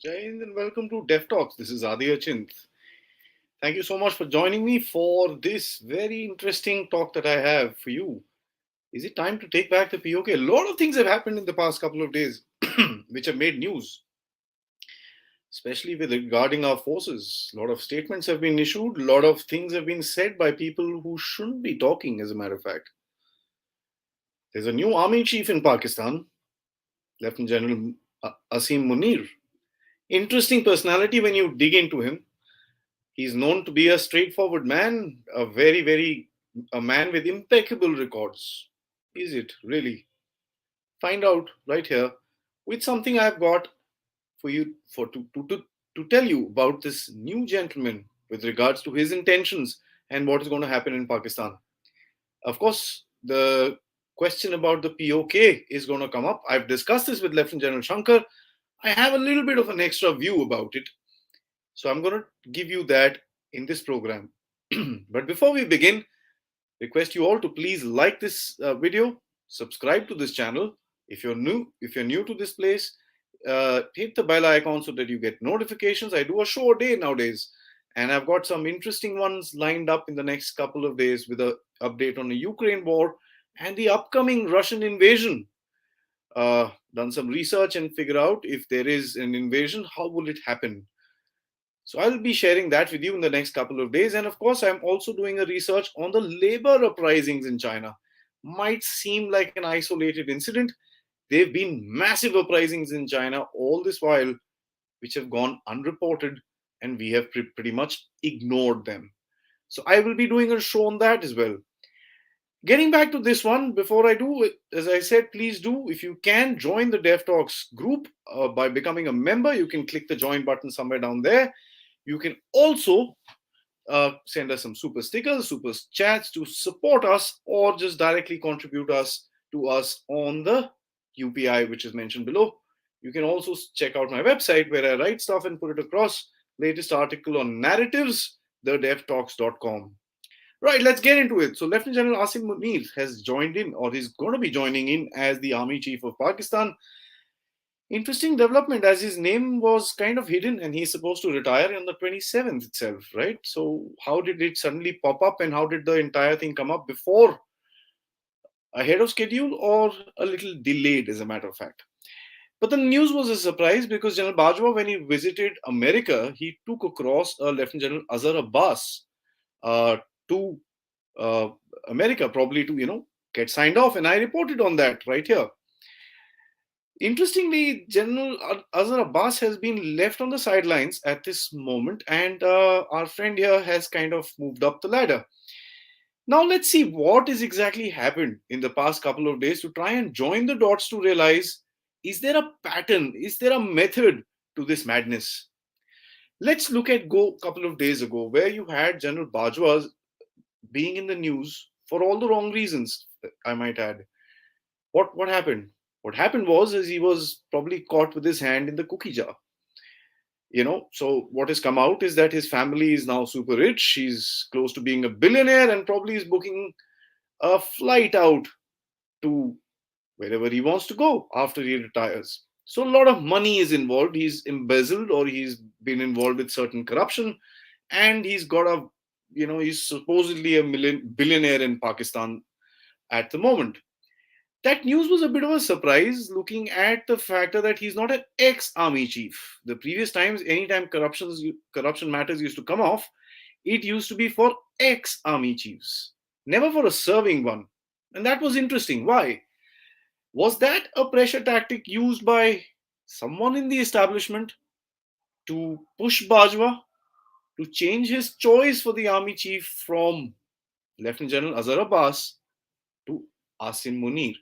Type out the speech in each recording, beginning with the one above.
Jai Hind and welcome to Dev Talks. This is Aadi. Thank you so much for joining me for this very interesting talk that I have for you. Is it time to take back the POK? A lot of things have happened in the past couple of days which have made news, especially with regarding our forces. A lot of statements have been issued, a lot of things have been said by people who shouldn't be talking, as a matter of fact. There's a new army chief in Pakistan, Lieutenant General Asim Munir. Interesting personality when you dig into him. He's known to be a straightforward man, a man with impeccable records. Is it really? Find out right here with something I've got for you to tell you about this new gentleman with regards to his intentions and what is going to happen in Pakistan. Of course, the question about the POK is going to come up. I've discussed this with Lieutenant General Shankar. I have a little bit of an extra view about it. So I'm going to give you that in this program. But before we begin, request you all to please like this video, subscribe to this channel. If you're new to this place, hit the bell icon so that you get notifications. I do a show a day nowadays, and I've got some interesting ones lined up in the next couple of days with an update on the Ukraine war and the upcoming Russian invasion. Done some research and figure out if there is an invasion, how will it happen? So I'll be sharing that with you in the next couple of days. And of course, I'm also doing a research on the labor uprisings in China. Might seem like an isolated incident. There have been massive uprisings in China all this while, which have gone unreported, and we have pretty much ignored them. So I will be doing a show on that as well. Getting back to this one, before I do, as I said, please do, if you can, join the Dev Talks group by becoming a member. You can click the join button somewhere down there. You can also send us some super stickers, super chats to support us, or just directly contribute to us on the UPI, which is mentioned below. You can also check out my website where I write stuff and put it across. Latest article on narratives, thedevtalks.com. Right, let's get into it. So, Lieutenant General Asim Munir has joined in, or is going to be joining in as the Army Chief of Pakistan. Interesting development, as his name was kind of hidden and he's supposed to retire on the 27th itself, right? So how did it suddenly pop up, and how did the entire thing come up before, ahead of schedule, or a little delayed, as a matter of fact? But the news was a surprise because General Bajwa, when he visited America, he took across Lieutenant General Azhar Abbas uh, to uh, America, probably to get signed off, and I reported on that right here. Interestingly, General Azhar Abbas has been left on the sidelines at this moment, and our friend here has kind of moved up the ladder. Now, let's see what is exactly happened in the past couple of days to try and join the dots to realize, is there a pattern? Is there a method to this madness? Let's look at go couple of days ago, where you had General Bajwa being in the news for all the wrong reasons, I might add. What happened? What happened was is he was probably caught with his hand in the cookie jar. So what has come out is that his family is now super rich. He's close to being a billionaire and probably is booking a flight out to wherever he wants to go after he retires. So a lot of money is involved. He's embezzled, or he's been involved with certain corruption, and he's got he's supposedly a billionaire in Pakistan at the moment. That news was a bit of a surprise, looking at the factor that he's not an ex-army chief. The previous times, anytime corruption matters used to come off, it used to be for ex-army chiefs, never for a serving one. And that was interesting. Why? Was that a pressure tactic used by someone in the establishment to push Bajwa to change his choice for the army chief from Lieutenant General Azhar Abbas to Asim Munir?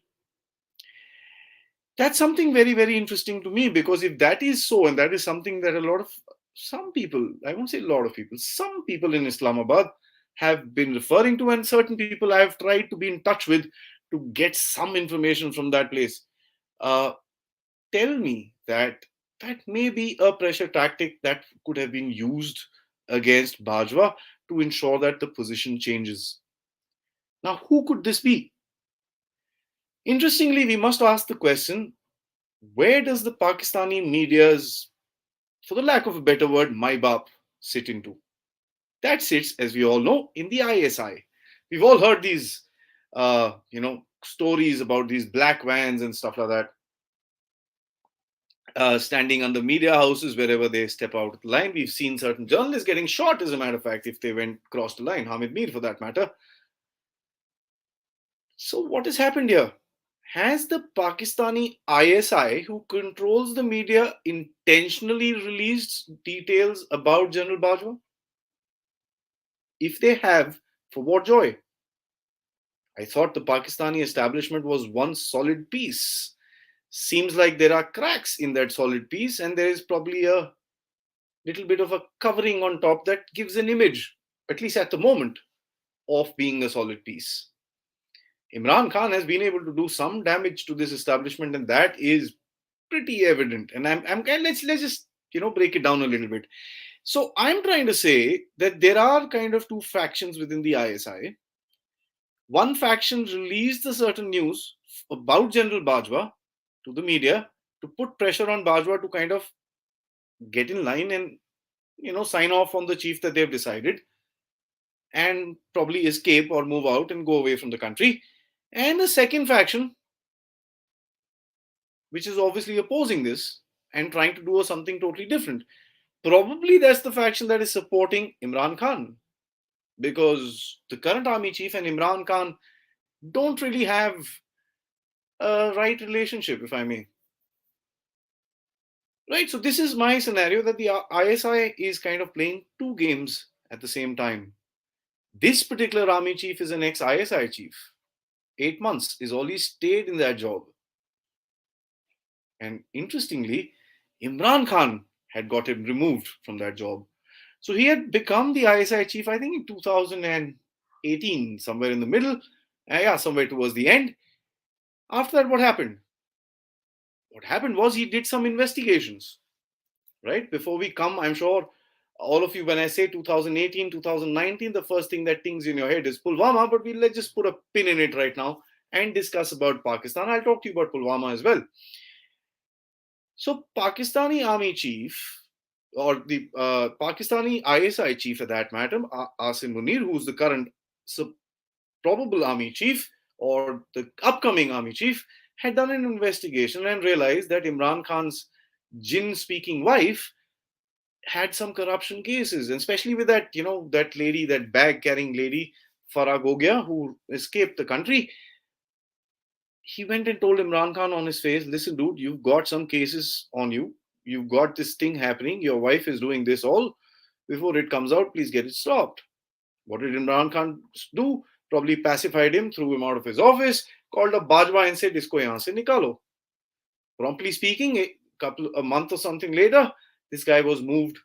That's something very, very interesting to me, because if that is so, and that is something that some people, I won't say a lot of people, some people in Islamabad have been referring to, and certain people I have tried to be in touch with to get some information from that place, uh, tell me that that may be a pressure tactic that could have been used against Bajwa to ensure that the position changes. Now, who could this be? Interestingly, we must ask the question, where does the Pakistani media's for the lack of a better word, my bap sit into. That sits, as we all know, in the ISI. We've all heard these, stories about these black vans and stuff like that, standing under media houses wherever they step out of the line. We've seen certain journalists getting shot, as a matter of fact, if they went crossed the line. Hamid Mir, for that matter. So, what has happened here? Has the Pakistani ISI, who controls the media, intentionally released details about General Bajwa? If they have, for what joy? I thought the Pakistani establishment was one solid piece. Seems like there are cracks in that solid piece, and there is probably a little bit of a covering on top that gives an image, at least at the moment, of being a solid piece. Imran Khan has been able to do some damage to this establishment, and that is pretty evident. And I'm kind of, let's just break it down a little bit. So I'm trying to say that there are kind of two factions within the ISI. One faction released a certain news about General Bajwa to the media to put pressure on Bajwa to kind of get in line and sign off on the chief that they've decided and probably escape or move out and go away from the country. And the second faction, which is obviously opposing this and trying to do something totally different. Probably that's the faction that is supporting Imran Khan, because the current army chief and Imran Khan don't really have a right relationship, if I may. Right, so this is my scenario that the ISI is kind of playing two games at the same time. This particular army chief is an ex-ISI chief. 8 months is all he stayed in that job. And interestingly, Imran Khan had got him removed from that job. So he had become the ISI chief, I think, in 2018, somewhere in the middle. Somewhere towards the end. After that, what happened? What happened was he did some investigations, right? Before we come, I'm sure all of you, when I say 2018, 2019, the first thing that tings in your head is Pulwama, but let's just put a pin in it right now and discuss about Pakistan. I'll talk to you about Pulwama as well. So Pakistani army chief, or the Pakistani ISI chief for that matter, Asim Munir, who's the current probable army chief or the upcoming army chief, had done an investigation and realized that Imran Khan's Jinn-speaking wife had some corruption cases, and especially with that, that lady, that bag-carrying lady, Farah Gogia, who escaped the country. He went and told Imran Khan on his face, listen, dude, you've got some cases on you. You've got this thing happening. Your wife is doing this all. Before it comes out, please get it stopped. What did Imran Khan do? Probably pacified him, threw him out of his office, called up Bajwa and said, isko yahan se nikalo. Promptly speaking, a month or something later, this guy was moved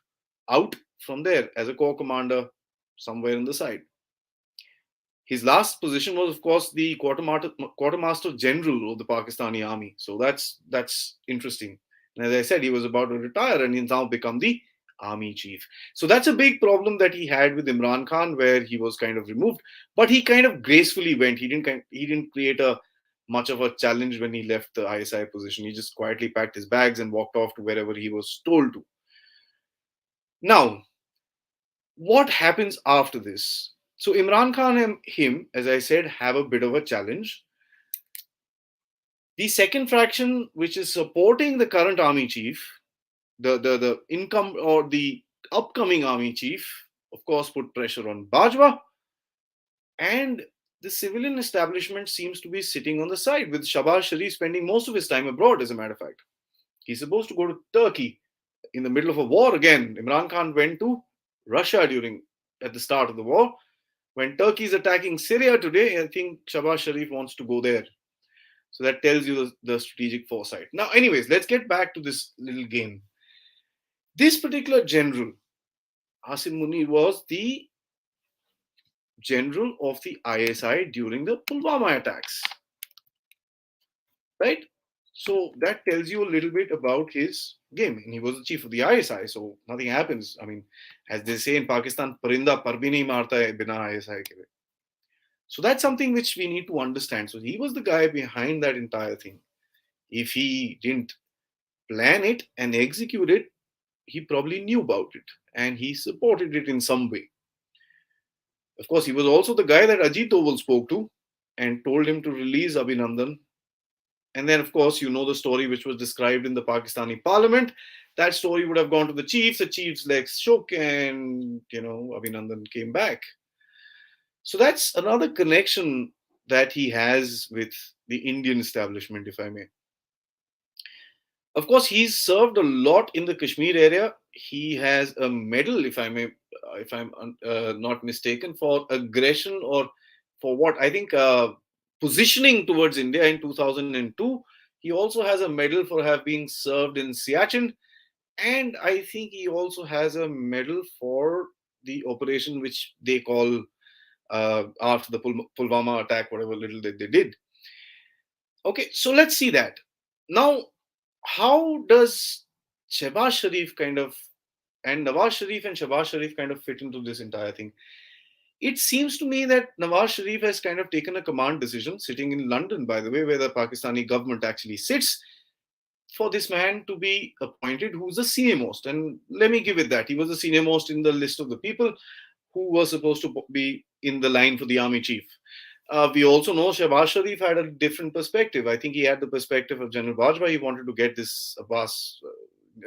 out from there as a corps commander somewhere in the side. His last position was, of course, the quartermaster general of the Pakistani Army. So that's interesting. And as I said, he was about to retire and he's now become the army chief. So that's a big problem that he had with Imran Khan, where he was kind of removed, but he kind of gracefully went. He didn't create much of a challenge when he left the ISI position. He just quietly packed his bags and walked off to wherever he was told to. Now, what happens after this? So Imran Khan and him, as I said, have a bit of a challenge. The second faction, which is supporting the current army chief, the income or the upcoming army chief, of course, put pressure on Bajwa. And the civilian establishment seems to be sitting on the side, with Shahbaz Sharif spending most of his time abroad, as a matter of fact. He's supposed to go to Turkey in the middle of a war again. Imran Khan went to Russia at the start of the war. When Turkey is attacking Syria today, I think Shahbaz Sharif wants to go there. So that tells you the strategic foresight. Now, anyways, let's get back to this little game. This particular general, Asim Munir, was the general of the ISI during the Pulwama attacks. Right? So that tells you a little bit about his game. And he was the chief of the ISI, so nothing happens. I mean, as they say in Pakistan, parinda par bhi nahi marta hai bina ISI ke. So that's something which we need to understand. So he was the guy behind that entire thing. If he didn't plan it and execute it, he probably knew about it and he supported it in some way. Of course, he was also the guy that Ajit Doval spoke to and told him to release Abhinandan. And then, of course, you know the story which was described in the Pakistani parliament. That story would have gone to the chiefs. The chiefs' legs shook, and Abhinandan came back. So that's another connection that he has with the Indian establishment, if I may. Of course, he's served a lot in the Kashmir area. He has a medal, if I'm not mistaken, for aggression or for what I think positioning towards India in 2002. He also has a medal for having served in Siachen, and I think he also has a medal for the operation which they call after the Pulwama attack, whatever little that they did. Okay, so let's see that now. How does Shehbaz Sharif kind of and Nawaz Sharif and Shehbaz Sharif kind of fit into this entire thing? It seems to me that Nawaz Sharif has kind of taken a command decision, sitting in London, by the way, where the Pakistani government actually sits, for this man to be appointed who's the senior most. And let me give it that. He was the senior most in the list of the people who were supposed to be in the line for the army chief. We also know Shehbaz Sharif had a different perspective. I think he had the perspective of General Bajwa. He wanted to get this Abbas,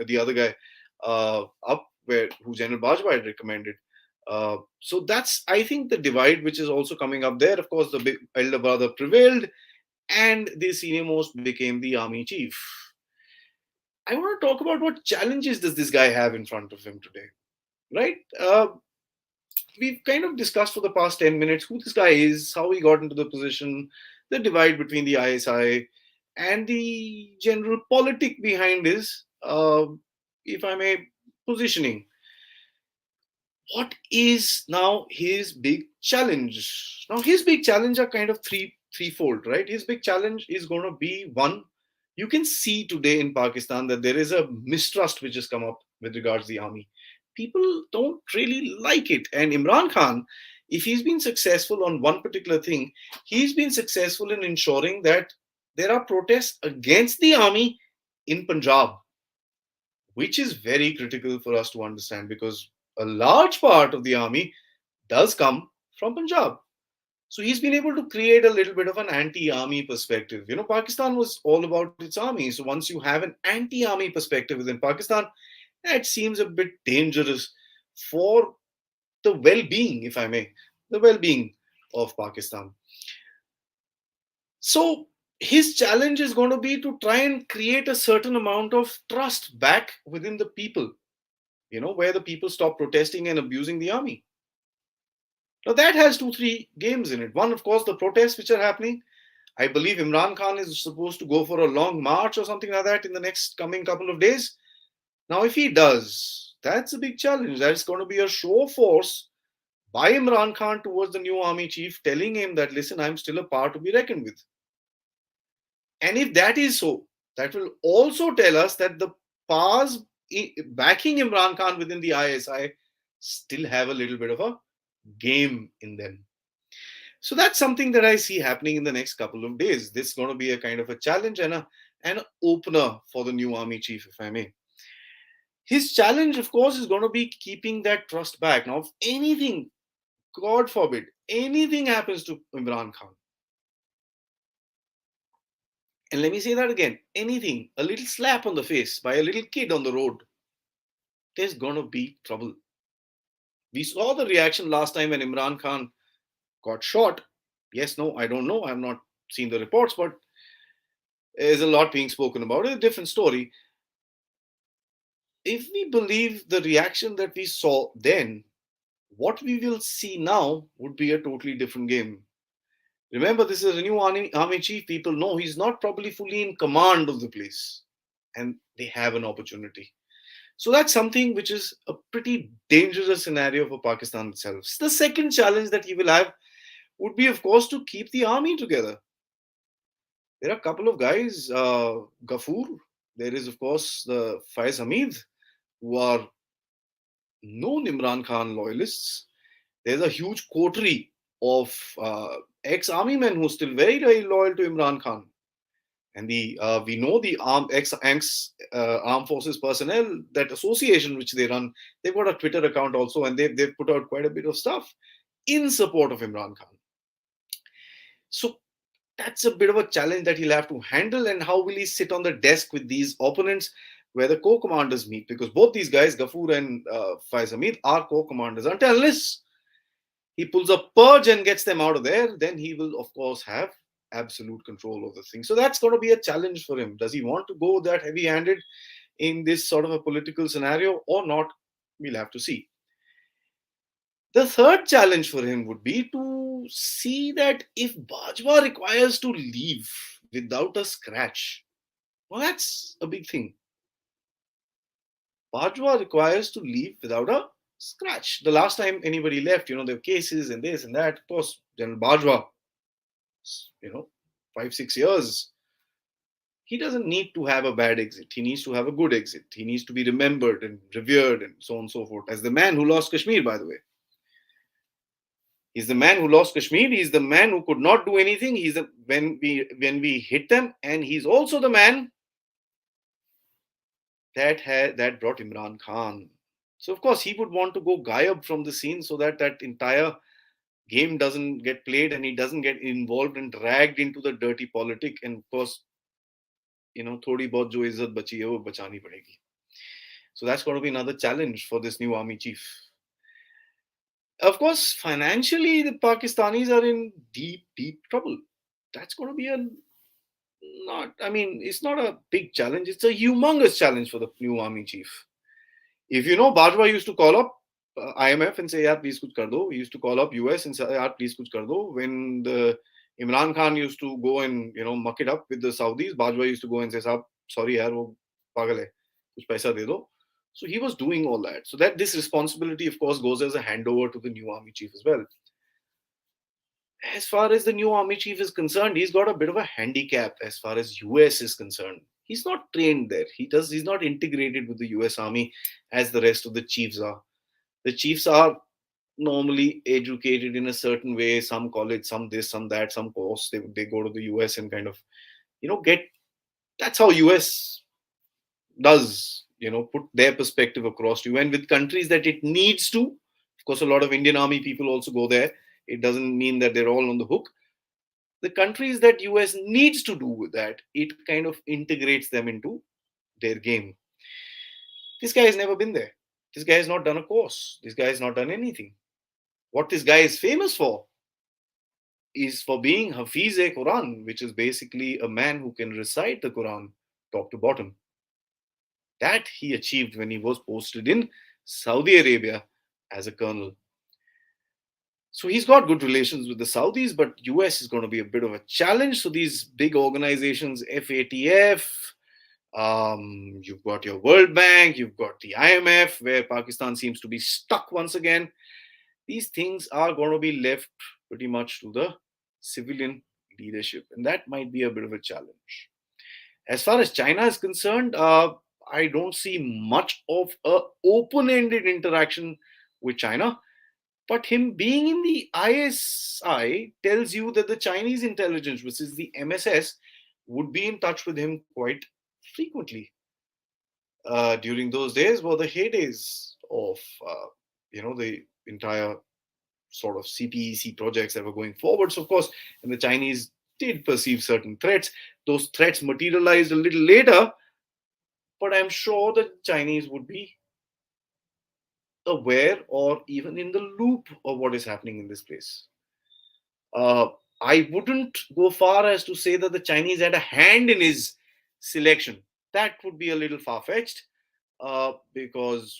the other guy, up where who General Bajwa had recommended. So that's, I think, the divide which is also coming up there. Of course, the big elder brother prevailed, and the senior most became the army chief. I want to talk about what challenges does this guy have in front of him today, right? We've kind of discussed for the past 10 minutes who this guy is, how he got into the position, the divide between the ISI, and the general politic behind his, if I may, positioning. What is now his big challenge? Now, his big challenge are kind of threefold, right? His big challenge is going to be one. You can see today in Pakistan that there is a mistrust which has come up with regards to the army. People don't really like it. And Imran Khan, if he's been successful on one particular thing, he's been successful in ensuring that there are protests against the army in Punjab, which is very critical for us to understand because a large part of the army does come from Punjab. So he's been able to create a little bit of an anti-army perspective. Pakistan was all about its army. So once you have an anti-army perspective within Pakistan, that seems a bit dangerous for the well-being, if I may, the well-being of Pakistan. So his challenge is going to be to try and create a certain amount of trust back within the people, where the people stop protesting and abusing the army. Now that has 2-3 games in it. One, of course, the protests which are happening. I believe Imran Khan is supposed to go for a long march or something like that in the next coming couple of days. Now, if he does, that's a big challenge. That's going to be a show of force by Imran Khan towards the new army chief, telling him that, listen, I'm still a power to be reckoned with. And if that is so, that will also tell us that the powers backing Imran Khan within the ISI still have a little bit of a game in them. So that's something that I see happening in the next couple of days. This is going to be a kind of a challenge and an opener for the new army chief, if I may. His challenge, of course, is going to be keeping that trust back. Now, if anything, God forbid, anything happens to Imran Khan, and let me say that again, anything, a little slap on the face by a little kid on the road, there's going to be trouble. We saw the reaction last time when Imran Khan got shot. Yes, no, I don't know. I've not seen the reports, but there's a lot being spoken about it. A different story. If we believe the reaction that we saw then, what we will see now would be a totally different game. Remember, this is a new army chief. People know he's not probably fully in command of the place, and they have an opportunity. So that's something which is a pretty dangerous scenario for Pakistan itself. The second challenge that he will have would be, of course, to keep the army together. There are a couple of guys, Ghafoor. There is, of course, the Faiz Hamid, who are known Imran Khan loyalists. There's a huge coterie of ex-army men who are still very, very loyal to Imran Khan. And the we know the armed forces personnel, that association which they run, they've got a Twitter account also, and they've put out quite a bit of stuff in support of Imran Khan. So that's a bit of a challenge that he'll have to handle. And how will he sit on the desk with these opponents where the co-commanders meet? Because both these guys, Ghafoor and Faiz Hamid, are co-commanders. Unless he pulls a purge and gets them out of there, then he will, of course, have absolute control of the thing. So that's going to be a challenge for him. Does he want to go that heavy-handed in this sort of a political scenario or not? We'll have to see. The third challenge for him would be to see that if Bajwa requires to leave without a scratch, well, that's a big thing. Bajwa requires to leave without a scratch. The last time anybody left, there were cases and this and that. Of course, General Bajwa, 5-6 years. He doesn't need to have a bad exit. He needs to have a good exit. He needs to be remembered and revered and so on and so forth. As the man who lost Kashmir, by the way. He's the man who lost Kashmir. He's the man who could not do anything. He's when we hit them, and he's also the man that brought Imran Khan. So of course he would want to go gayab from the scene so that that entire game doesn't get played and he doesn't get involved and dragged into the dirty politic. And of course, thodi bahut jo izzat bachi hai wo bachani padegi. So that's going to be another challenge for this new army chief. Of course, financially, the Pakistanis are in deep, deep trouble. That's going to be it's not a big challenge. It's a humongous challenge for the new army chief. If Bajwa used to call up IMF and say, "Yaar, please kuch kar do." He used to call up US and say, "Yaar, please kuch kar do." When the Imran Khan used to go and muck it up with the Saudis, Bajwa used to go and say, "Saab, sorry, yaar, wo pagal hai. Kuch paisa de do." So he was doing all that. So that this responsibility, of course, goes as a handover to the new army chief as well. As far as the new army chief is concerned, he's got a bit of a handicap as far as US is concerned. He's not trained there. He's not integrated with the US army as the rest of the chiefs are. The chiefs are normally educated in a certain way, some college, some this, some that, some course. They go to the US and kind of, get, that's how US does, put their perspective across to you. And with countries that it needs to, of course, a lot of Indian army people also go there. It doesn't mean that they're all on the hook. The countries that US needs to do with that, it kind of integrates them into their game. This guy has never been there. This guy has not done a course. This guy has not done anything. What this guy is famous for is for being Hafiz-e-Quran, which is basically a man who can recite the Quran top to bottom. That he achieved when he was posted in Saudi Arabia as a colonel. So he's got good relations with the Saudis, but US is going to be a bit of a challenge. So these big organizations, FATF, you've got your World Bank, you've got the IMF, where Pakistan seems to be stuck once again. These things are going to be left pretty much to the civilian leadership, and that might be a bit of a challenge. As far as China is concerned, I don't see much of a open-ended interaction with China. But him being in the ISI tells you that the Chinese intelligence, which is the MSS, would be in touch with him quite frequently. During those days were the heydays of, the entire sort of CPEC projects that were going forwards, of course, and the Chinese did perceive certain threats. Those threats materialized a little later, but I'm sure the Chinese would be aware or even in the loop of what is happening in this place. I wouldn't go far as to say that the Chinese had a hand in his selection. That would be a little far-fetched because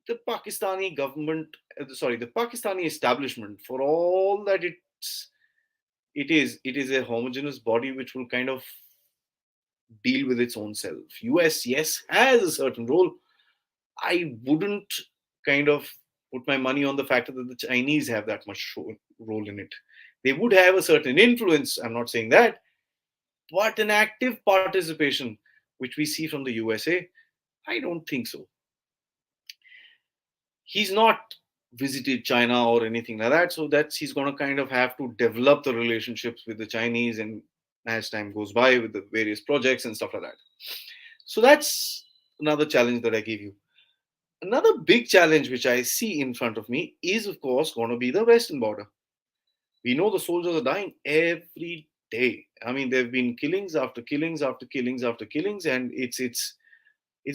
the Pakistani government, the Pakistani establishment, for all that it is a homogeneous body which will kind of deal with its own self. US, yes, has a certain role. I wouldn't kind of put my money on the fact that the Chinese have that much role in it. They would have a certain influence, I'm not saying that, but an active participation, which we see from the USA, I don't think so. He's not visited China or anything like that, so he's going to kind of have to develop the relationships with the Chinese and as time goes by with the various projects and stuff like that. So that's another challenge that I gave you. Another big challenge which I see in front of me is, of course, going to be the western border. We know the soldiers are dying every day. I mean, there have been killings after killings after killings after killings, and it's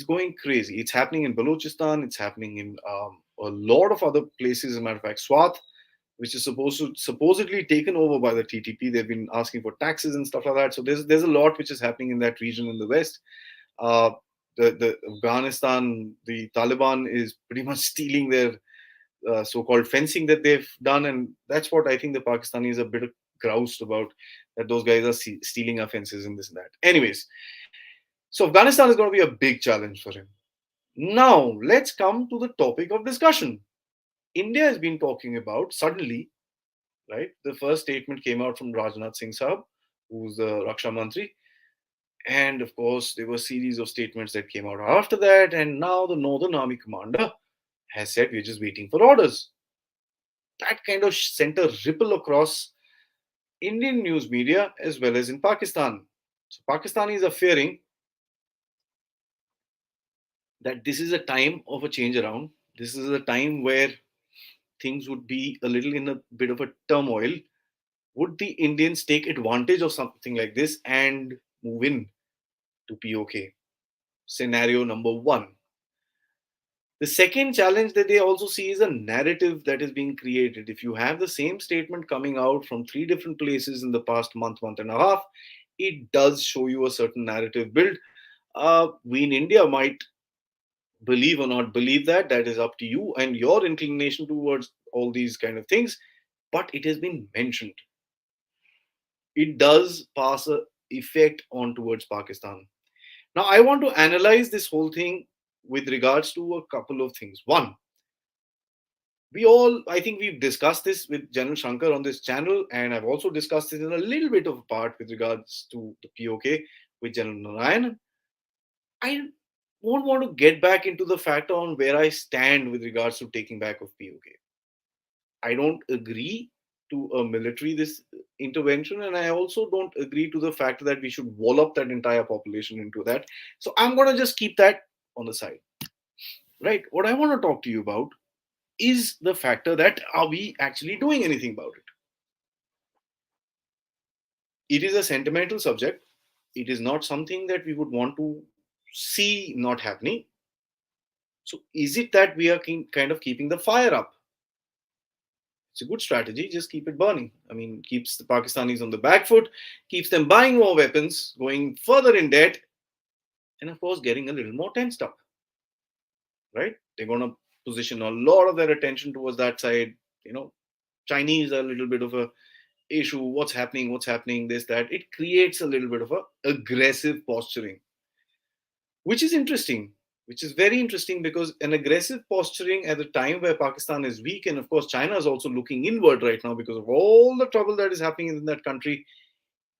going crazy. It's happening in Balochistan. It's happening in a lot of other places. As a matter of fact, Swat, which is supposedly taken over by the TTP. They've been asking for taxes and stuff like that. So there's a lot which is happening in that region in the west. Uh, the Afghanistan, the Taliban is pretty much stealing their so-called fencing that they've done, and that's what I think the Pakistanis are a bit groused about, that those guys are stealing our fences and this and that. Anyways, so Afghanistan is going to be a big challenge for him. Now let's come to the topic of discussion. India has been talking about suddenly, right? The first statement came out from Rajnath Singh Sahab, who's the Raksha Mantri, and of course there were a series of statements that came out after that, and now the Northern Army commander has said we're just waiting for orders. That kind of sent a ripple across Indian news media as well as in Pakistan. So Pakistanis are fearing that this is a time of a change around. This is a time where things would be a little in a bit of a turmoil. Would the Indians take advantage of something like this and move in to POK? Scenario number one. The second challenge that they also see is a narrative that is being created. If you have the same statement coming out from three different places in the past month and a half, it does show you a certain narrative build. We in India might believe or not believe that. That is up to you and your inclination towards all these kind of things. But it has been mentioned. It does pass a effect on towards Pakistan. Now, I want to analyze this whole thing with regards to a couple of things. One, I think we've discussed this with General Shankar on this channel, and I've also discussed it in a little bit of a part with regards to the POK with General Narayan. I won't want to get back into the factor on where I stand with regards to taking back of POK. I don't agree to a military this intervention, and I also don't agree to the fact that we should wall up that entire population into that. So I'm gonna just keep that on the side. Right. What I want to talk to you about is the factor that are we actually doing anything about it? It is a sentimental subject. It is not something that we would want to see not happening. So is it that we are kind of keeping the fire up? It's a good strategy. Just keep it burning. I mean, keeps the Pakistanis on the back foot, keeps them buying more weapons, going further in debt, and of course, getting a little more tensed up. Right? They're going to position a lot of their attention towards that side. You know, Chinese are a little bit of a issue. What's happening, this, that. It creates a little bit of a aggressive posturing, which is interesting, which is very interesting, because an aggressive posturing at a time where Pakistan is weak, and of course China is also looking inward right now because of all the trouble that is happening in that country,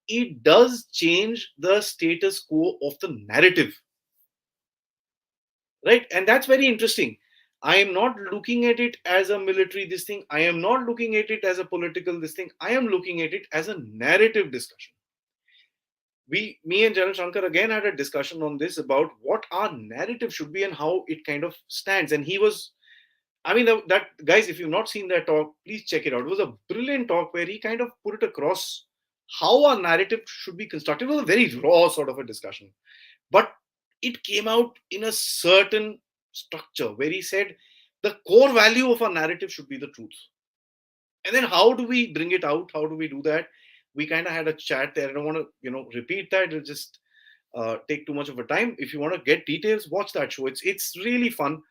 it does change the status quo of the narrative, right? And that's very interesting. I am not looking at it as a military this thing. I am not looking at it as a political this thing. I am looking at it as a narrative discussion. Me and General Shankar again had a discussion on this about what our narrative should be and how it kind of stands. And he was, I mean, that guys, if you've not seen that talk, please check it out. It was a brilliant talk where he kind of put it across how our narrative should be constructed. It was a very raw sort of a discussion, but it came out in a certain structure where he said the core value of our narrative should be the truth. And then how do we bring it out? How do we do that? We kind of had a chat there. I don't want to, repeat that. It'll just take too much of a time. If you want to get details, watch that show. It's really fun.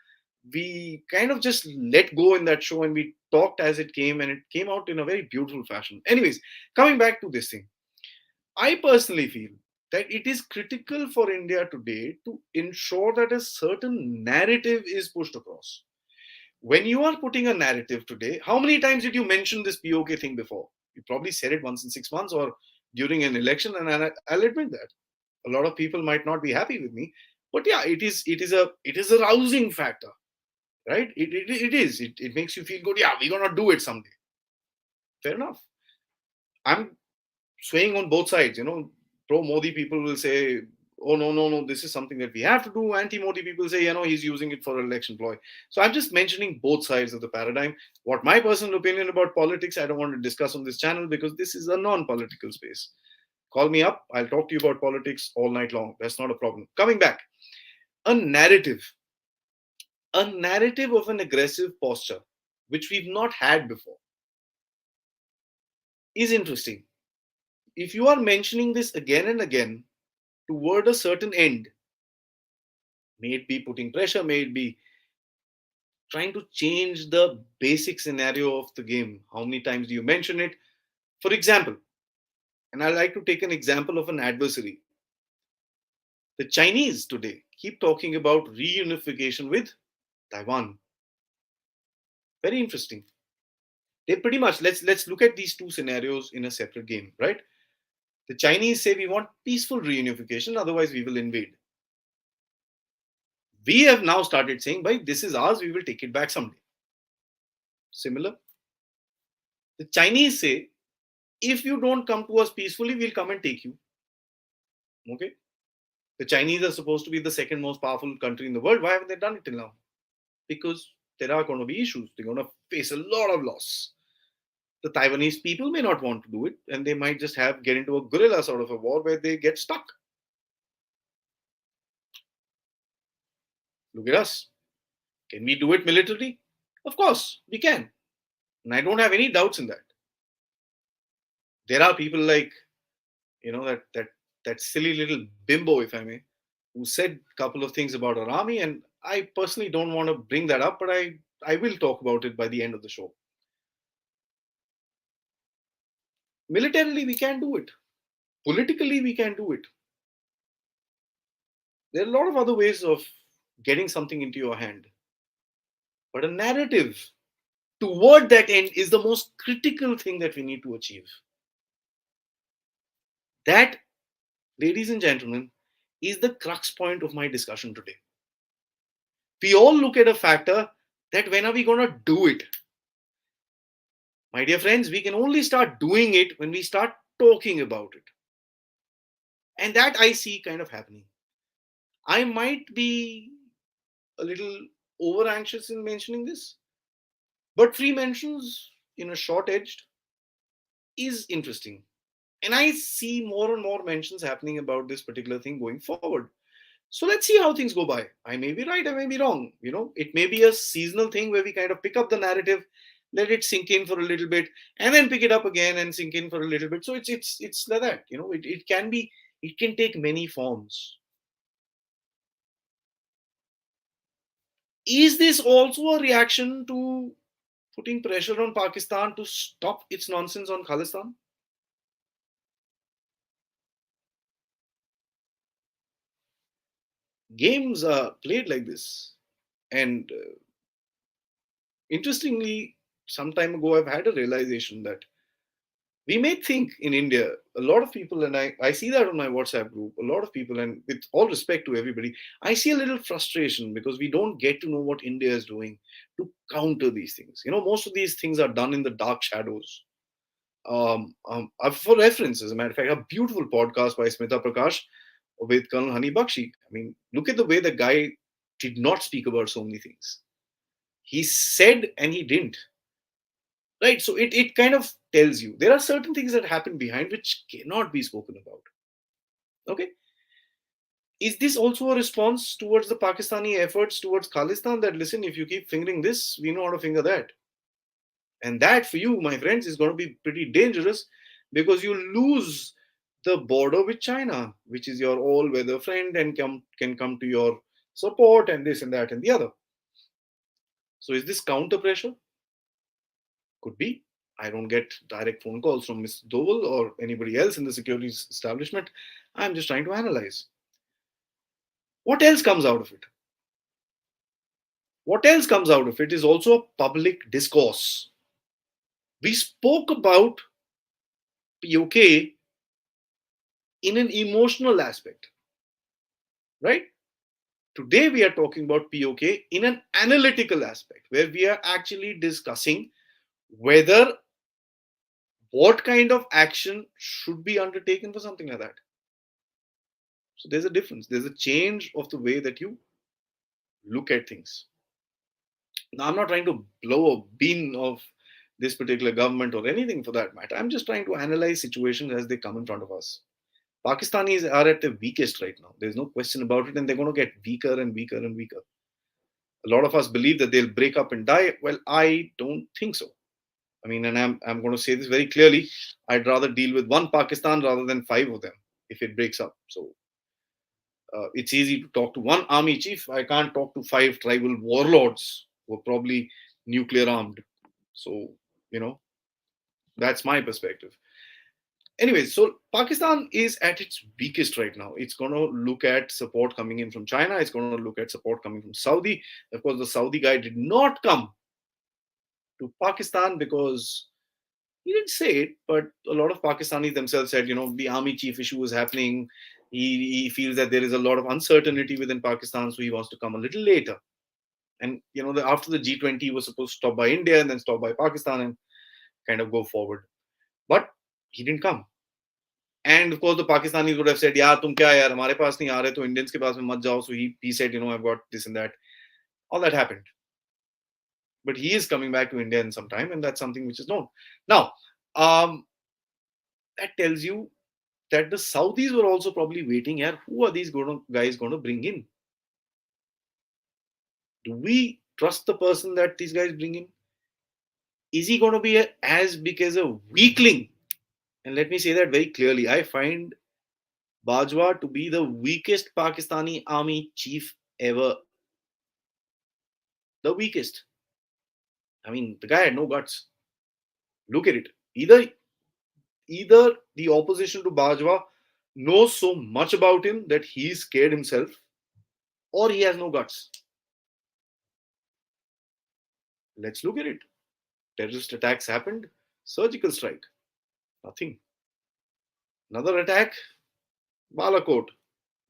We kind of just let go in that show and we talked as it came, and it came out in a very beautiful fashion. Anyways, coming back to this thing, I personally feel that it is critical for India today to ensure that a certain narrative is pushed across. When you are putting a narrative today, how many times did you mention this POK thing before? You probably said it once in 6 months or during an election, and I'll admit that a lot of people might not be happy with me, but yeah, it is a rousing factor, right? It is. It makes you feel good. Yeah, we're gonna do it someday. Fair enough. I'm swaying on both sides. Pro Modi people will say, oh, no, no, no, this is something that we have to do. Anti Modi people say, he's using it for election ploy. So I'm just mentioning both sides of the paradigm. What my personal opinion about politics, I don't want to discuss on this channel because this is a non political space. Call me up. I'll talk to you about politics all night long. That's not a problem. Coming back, a narrative, a narrative of an aggressive posture, which we've not had before, is interesting. If you are mentioning this again and again toward a certain end, may it be putting pressure, may it be trying to change the basic scenario of the game, how many times do you mention it? For example, and I like to take an example of an adversary. The Chinese today keep talking about reunification with Taiwan. Very interesting. They pretty much, let's look at these two scenarios in a separate game, right? The Chinese say we want peaceful reunification, otherwise we will invade. We have now started saying, "Bhai, this is ours, we will take it back someday." Similar. The Chinese say, if you don't come to us peacefully, we'll come and take you. Okay? The Chinese are supposed to be the second most powerful country in the world. Why haven't they done it till now? Because there are going to be issues. They're going to face a lot of loss. The Taiwanese people may not want to do it, and they might just get into a guerrilla sort of a war where they get stuck. Look at us. Can we do it militarily? Of course, we can. And I don't have any doubts in that. There are people like, that silly little bimbo, if I may, who said a couple of things about our army, and I personally don't want to bring that up, but I will talk about it by the end of the show. Militarily, we can do it. Politically, we can do it. There are a lot of other ways of getting something into your hand. But a narrative toward that end is the most critical thing that we need to achieve. That, ladies and gentlemen, is the crux point of my discussion today. We all look at a factor that when are we going to do it? My dear friends, we can only start doing it when we start talking about it. And that I see kind of happening. I might be a little over anxious in mentioning this, but three mentions in a short edged is interesting. And I see more and more mentions happening about this particular thing going forward. So let's see how things go by. I may be right, I may be wrong. It may be a seasonal thing where we kind of pick up the narrative, let it sink in for a little bit, and then pick it up again and sink in for a little bit. So it's like that. It can take many forms. Is this also a reaction to putting pressure on Pakistan to stop its nonsense on Khalistan? Games are played like this. And interestingly, some time ago, I've had a realization that we may think in India, a lot of people, and I see that on my WhatsApp group, a lot of people, and with all respect to everybody, I see a little frustration because we don't get to know what India is doing to counter these things. Most of these things are done in the dark shadows. For reference, as a matter of fact, a beautiful podcast by Smita Prakash with Colonel Hani Bakshi. I mean, look at the way the guy did not speak about so many things. He said and he didn't. Right? So it kind of tells you there are certain things that happen behind which cannot be spoken about. Okay? Is this also a response towards the Pakistani efforts towards Khalistan that, listen, if you keep fingering this, we know how to finger that? And that for you, my friends, is going to be pretty dangerous because you lose the border with China, which is your all-weather friend and can come to your support and this and that and the other. So is this counter pressure? Could be. I don't get direct phone calls from Mr. Doval or anybody else in the securities establishment. I'm just trying to analyze. What else comes out of it? What else comes out of it is also a public discourse. We spoke about POK in an emotional aspect, right? Today we are talking about POK in an analytical aspect where we are actually discussing whether What kind of action should be undertaken for something like that? So there's a difference. There's a change of the way that you look at things. Now, I'm not trying to blow a bean of this particular government or anything for that matter. I'm just trying to analyze situations as they come in front of us. Pakistanis are at their weakest right now. There's no question about it, and they're going to get weaker and weaker and weaker. A lot of us believe that they'll break up and die. Well, I don't think so. I mean, and I'm going to say this very clearly. I'd rather deal with one Pakistan rather than five of them if it breaks up. So it's easy to talk to one army chief. I can't talk to five tribal warlords who are probably nuclear armed. So, you know, that's my perspective. Anyway, so Pakistan is at its weakest right now. It's going to look at support coming in from China. It's going to look at support coming from Saudi. Of course, the Saudi guy did not come to Pakistan because he didn't say it, but a lot of Pakistanis themselves said, the army chief issue is happening. He feels that there is a lot of uncertainty within Pakistan, so he wants to come a little later. And after the G20, he was supposed to stop by India and then stop by Pakistan and kind of go forward. But he didn't come. And of course, the Pakistanis would have said, "Yeah, tum kya yaar, hamare paas nahi aa rahe, to Indians ke paas mein mat jao." So he said, "I've got this and that." All that happened. But he is coming back to India in some time, and that's something which is known. Now, um, that tells you that the Saudis were also probably waiting here. Who are these guys going to bring in? Do we trust the person that these guys bring in? Is he going to be as big as a weakling? And let me say that very clearly. I find Bajwa to be the weakest Pakistani army chief ever. The weakest. I mean, the guy had no guts. Look at it. Either the opposition to Bajwa knows so much about him that he's scared himself, or he has no guts. Let's look at it. Terrorist attacks happened. Surgical strike. Nothing. Another attack. Balakot.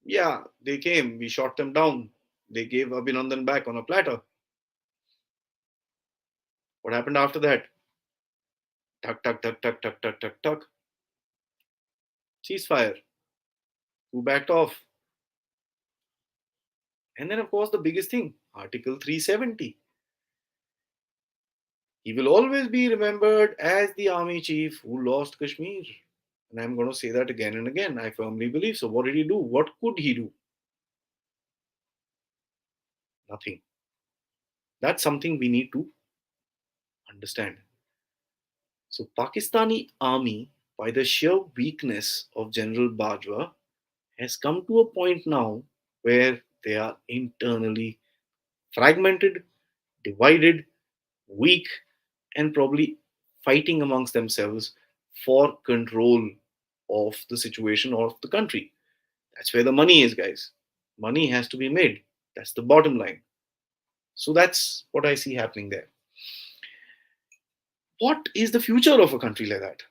Yeah, they came. We shot them down. They gave Abhinandan back on a platter. What happened after that? Tuck, tuck, tuck, tuck, tuck, tuck, tuck, tuck. Ceasefire. Who backed off? And then, of course, the biggest thing, Article 370. He will always be remembered as the army chief who lost Kashmir. And I'm going to say that again and again. I firmly believe so. What did he do? What could he do? Nothing. That's something we need to understand. So, Pakistani army, by the sheer weakness of General Bajwa, has come to a point now where they are internally fragmented, divided, weak, and probably fighting amongst themselves for control of the situation or of the country. That's where the money is, guys. Money has to be made. That's the bottom line. So that's what I see happening there. What is the future of a country like that?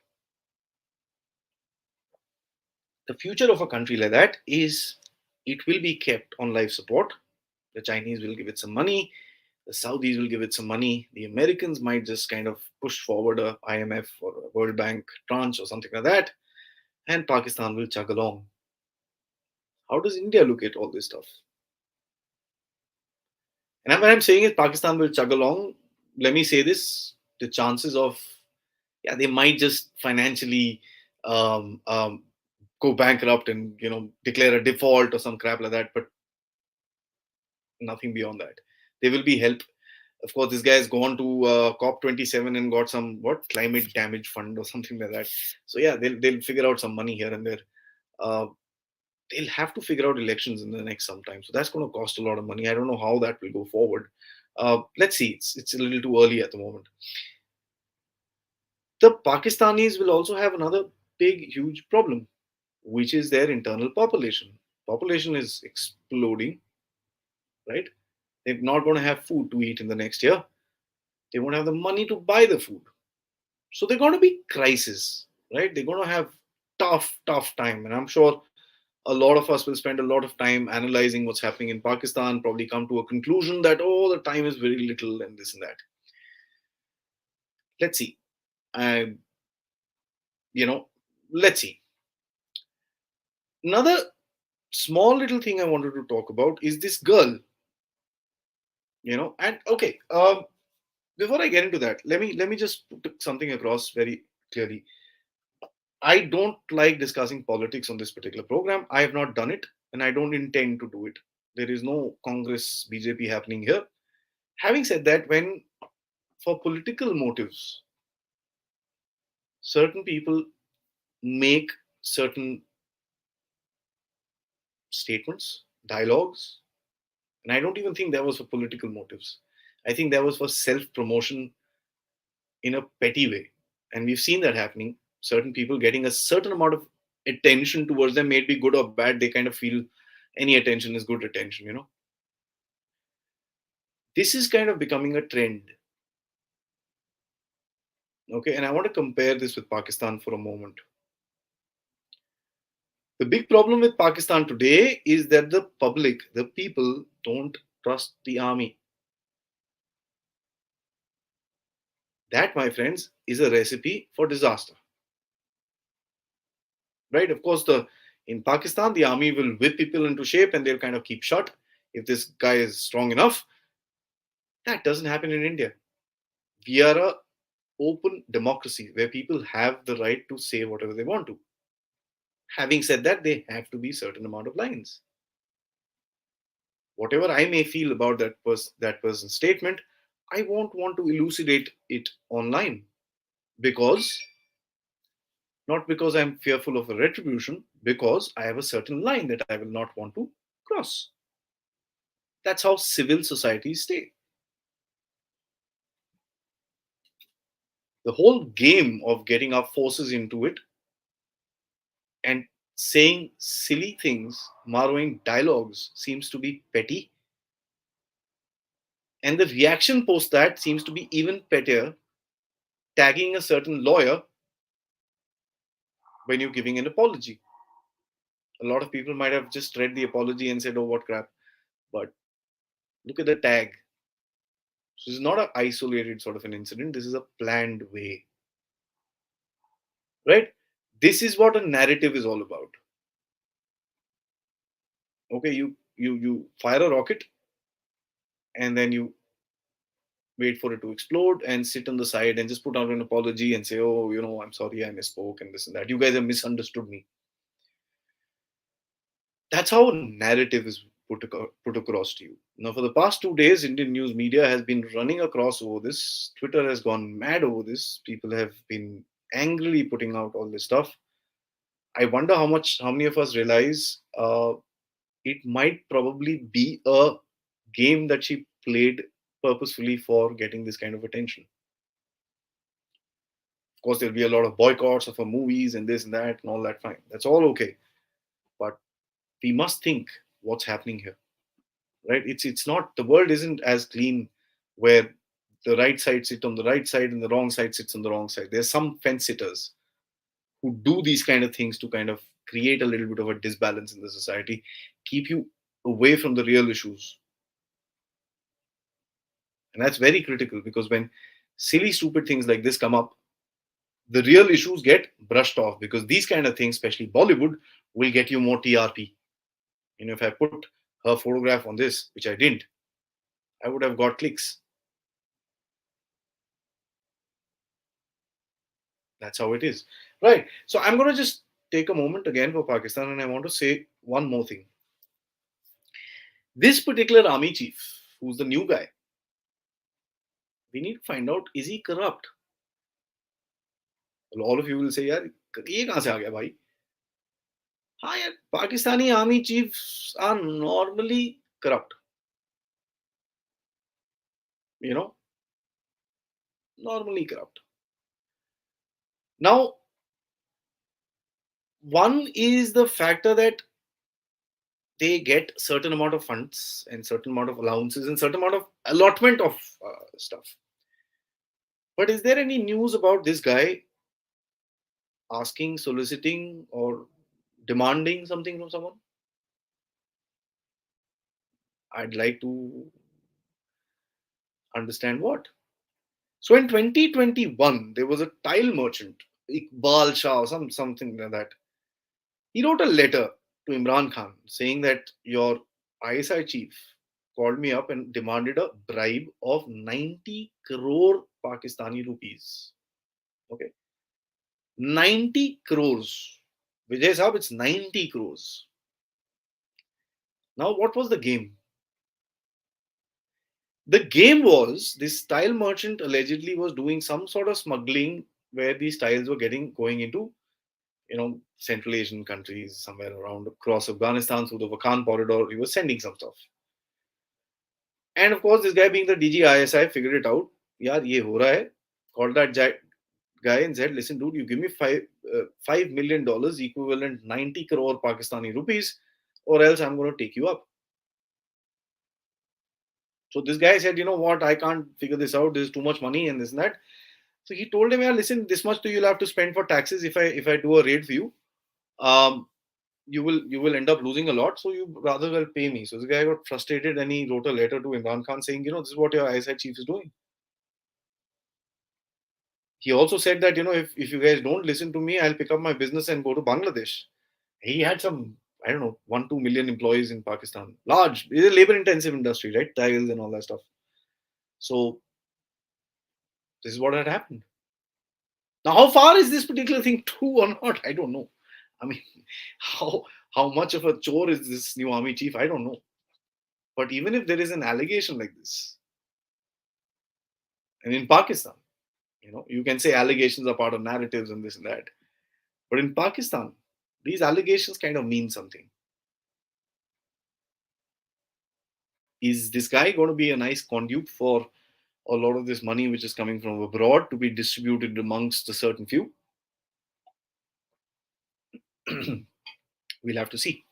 The future of a country like that is it will be kept on life support. The Chinese will give it some money. The Saudis will give it some money. The Americans might just kind of push forward a IMF or a World Bank tranche or something like that. And Pakistan will chug along. How does India look at all this stuff? And when I'm saying it, Pakistan will chug along. Let me say this: the chances of, yeah, they might just financially um, um, go bankrupt and declare a default or some crap like that, but nothing beyond that. There will be help. Of course, this guy has gone to COP27 and got some climate damage fund or something like that. So yeah, they'll figure out some money here and there. Uh, they'll have to figure out elections in the next some time. So that's going to cost a lot of money. I don't know how that will go forward. Let's see. It's a little too early at the moment. The Pakistanis will also have another big, huge problem, which is their internal population. Population is exploding, right? They're not going to have food to eat in the next year. They won't have the money to buy the food. So they're going to be crisis, right? They're going to have tough time. And I'm sure a lot of us will spend a lot of time analyzing what's happening in Pakistan, probably come to a conclusion that, oh, the time is very little and this and that. Let's see. You know, let's see. Another small little thing I wanted to talk about is this girl. And okay, before I get into that, let me just put something across very clearly. I don't like discussing politics on this particular program. I have not done it, and I don't intend to do it. There is no Congress BJP happening here. Having said that, when for political motives, certain people make certain statements, dialogues, and I don't even think that was for political motives. I think that was for self promotion in a petty way. And we've seen that happening. Certain people getting a certain amount of attention towards them, may it be good or bad, they kind of feel any attention is good attention. This is kind of becoming a trend. Okay, and I want to compare this with Pakistan for a moment. The big problem with Pakistan today is that the public, the people, don't trust the army. That, my friends, is a recipe for disaster. Right? Of course, the in Pakistan, the army will whip people into shape and they'll kind of keep shut. If this guy is strong enough, that doesn't happen in India. We are a open democracy where people have the right to say whatever they want to. Having said that, they have to be certain amount of lines. Whatever I may feel about that person's statement, I won't want to elucidate it online because not because I'm fearful of a retribution, because I have a certain line that I will not want to cross. That's how civil societies stay. The whole game of getting our forces into it and saying silly things, borrowing dialogues seems to be petty. And the reaction post that seems to be even pettier, tagging a certain lawyer when you're giving an apology. A lot of people might have just read the apology and said, oh, what crap. But look at the tag. So this is not an isolated sort of an incident. This is a planned way, right? This is what a narrative is all about. Okay, you fire a rocket and then you wait for it to explode and sit on the side and just put out an apology and say, oh, I'm sorry, I misspoke and this and that. You guys have misunderstood me. That's how narrative is put across to you. Now, for the past 2 days, Indian news media has been running across over this. Twitter has gone mad over this. People have been angrily putting out all this stuff. I wonder how many of us realize it might probably be a game that she played purposefully for getting this kind of attention. Of course, there'll be a lot of boycotts of her movies and this and that and all that. Fine, that's all okay. But we must think what's happening here, right? It's not, the world isn't as clean where the right side sit on the right side and the wrong side sits on the wrong side. There's some fence sitters who do these kind of things to kind of create a little bit of a disbalance in the society, keep you away from the real issues. And that's very critical because when silly, stupid things like this come up, the real issues get brushed off because these kind of things, especially Bollywood, will get you more TRP. If I put her photograph on this, which I didn't, I would have got clicks. That's how it is. Right. So I'm going to just take a moment again for Pakistan and I want to say one more thing. This particular army chief, who's the new guy, we need to find out, is he corrupt? Well, all of you will say, यार ये कहाँ से आ गया भाई? हाँ यार, Pakistani army chiefs are normally corrupt. You know, normally corrupt. Now, one is the factor that they get certain amount of funds and certain amount of allowances and certain amount of allotment of stuff. But is there any news about this guy asking, soliciting, or demanding something from someone? I'd like to understand what. So in 2021, there was a tile merchant Iqbal Shah, or something like that. He wrote a letter to Imran Khan saying that your ISI chief called me up and demanded a bribe of 90 crore Pakistani rupees. Okay, 90 crores. Vijay Saab, it's 90 crores. Now, what was the game? The game was this tile merchant allegedly was doing some sort of smuggling where these tiles were getting going into Central Asian countries, somewhere around across Afghanistan through the Wakhan corridor. He was sending some stuff. And of course, this guy being the DGISI figured it out. Yeah, ye ho raha hai. Called that guy and said, listen, dude, you give me $5 million equivalent 90 crore Pakistani rupees, or else I'm going to take you up. So this guy said, you know what, I can't figure this out. There's too much money and this and that. So he told him, yeah, listen, this much you'll have to spend for taxes if I do a raid for you. Um, you will end up losing a lot, so you rather well pay me. So the guy got frustrated and he wrote a letter to Imran Khan saying, this is what your ISI chief is doing. He also said that, if you guys don't listen to me, I'll pick up my business and go to Bangladesh. He had some, I don't know, 1-2 million employees in Pakistan. Large, it's a labor intensive industry, right? Tiles and all that stuff. So this is what had happened. Now, how far is this particular thing true or not? I don't know. I mean, how how much of a chore is this new army chief? I don't know. But even if there is an allegation like this, and in Pakistan, you can say allegations are part of narratives and this and that. But in Pakistan, these allegations kind of mean something. Is this guy going to be a nice conduit for a lot of this money which is coming from abroad to be distributed amongst a certain few? We'll have to see.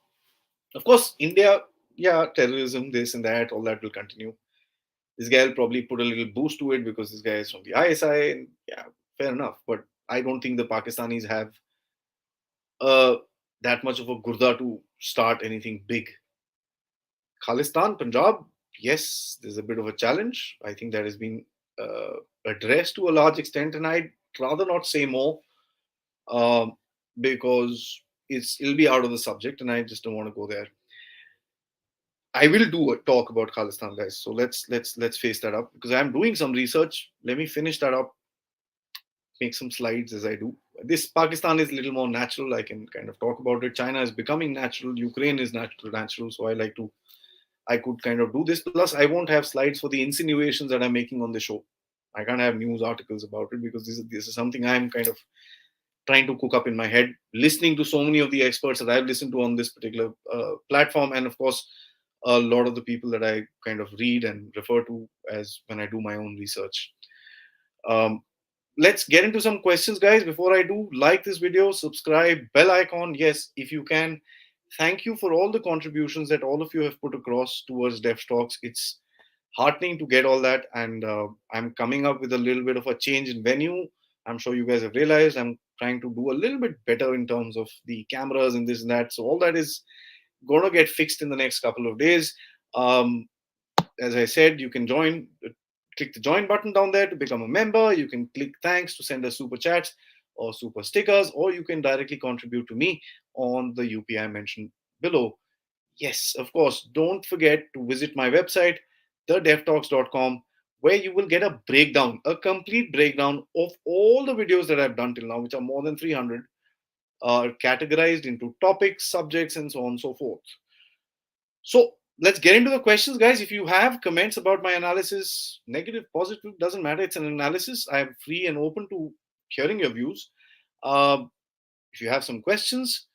Of course, India, yeah, terrorism, this and that, all that will continue. This guy will probably put a little boost to it because this guy is from the ISI, and yeah, fair enough. But I don't think the Pakistanis have uh, that much of a gurda to start anything big. Khalistan, Punjab, yes, there's a bit of a challenge. I think that has been addressed to a large extent, and I'd rather not say more um, because it'll be out of the subject, and I just don't want to go there. I will do a talk about Khalistan, guys. So let's face that up because I'm doing some research. Let me finish that up, make some slides as I do. This Pakistan is a little more natural. I can kind of talk about it. China is becoming natural. Ukraine is natural. So I could kind of do this. Plus, I won't have slides for the insinuations that I'm making on the show. I can't have news articles about it because this is something I'm kind of trying to cook up in my head, listening to so many of the experts that I've listened to on this particular platform, and of course, a lot of the people that I kind of read and refer to as when I do my own research. Um, let's get into some questions, guys. Before I do, like this video, subscribe, bell icon, yes, if you can. Thank you for all the contributions that all of you have put across towards dev talks. It's heartening to get all that, and I'm coming up with a little bit of a change in venue. I'm sure you guys have realized I'm trying to do a little bit better in terms of the cameras and this and that. So all that is going to get fixed in the next couple of days. um, as I said, you can click the join button down there to become a member. You can click thanks to send us super chats or super stickers, or you can directly contribute to me on the UPI mentioned below. Yes, of course, don't forget to visit my website, thedevtalks.com, where you will get a breakdown, a complete breakdown of all the videos that I've done till now, which are more than 300, categorized into topics, subjects, and so on and so forth. So let's get into the questions, guys. If you have comments about my analysis, negative, positive, doesn't matter. It's an analysis. I am free and open to hearing your views. Um, if you have some questions,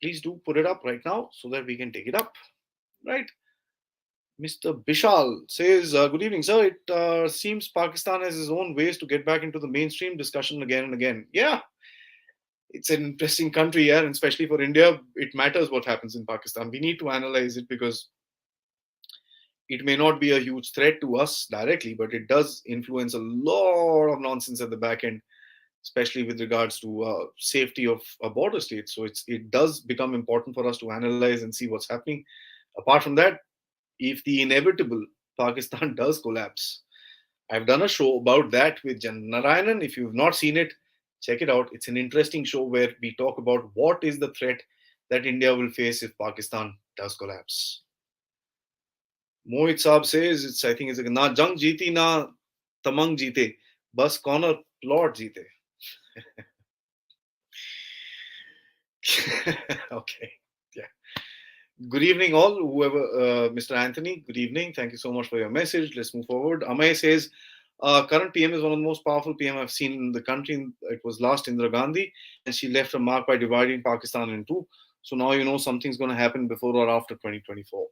please do put it up right now so that we can take it up. Right. Mr. Bishal says, good evening, sir. It seems Pakistan has its own ways to get back into the mainstream discussion again and again. Yeah, it's an interesting country, yeah, and especially for India, it matters what happens in Pakistan. We need to analyze it because it may not be a huge threat to us directly, but it does influence a lot of nonsense at the back end, especially with regards to safety of a border state. So it does become important for us to analyze and see what's happening. Apart from that, if the inevitable Pakistan does collapse, I've done a show about that with Jan Narayanan. If you've not seen it, Check it out. It's an interesting show where we talk about what is the threat that India will face if Pakistan does collapse. Mohit Saab says it's, I think it's like, na jang jeeti na tamang jeete, bas corner plot jeete. Okay. Yeah. Good evening, all. Whoever, Mr. Anthony, good evening. Thank you so much for your message. Let's move forward. Amay says, current PM is one of the most powerful PM I've seen in the country. It was last Indira Gandhi, and she left a mark by dividing Pakistan in two. So now you know something's going to happen before or after 2024.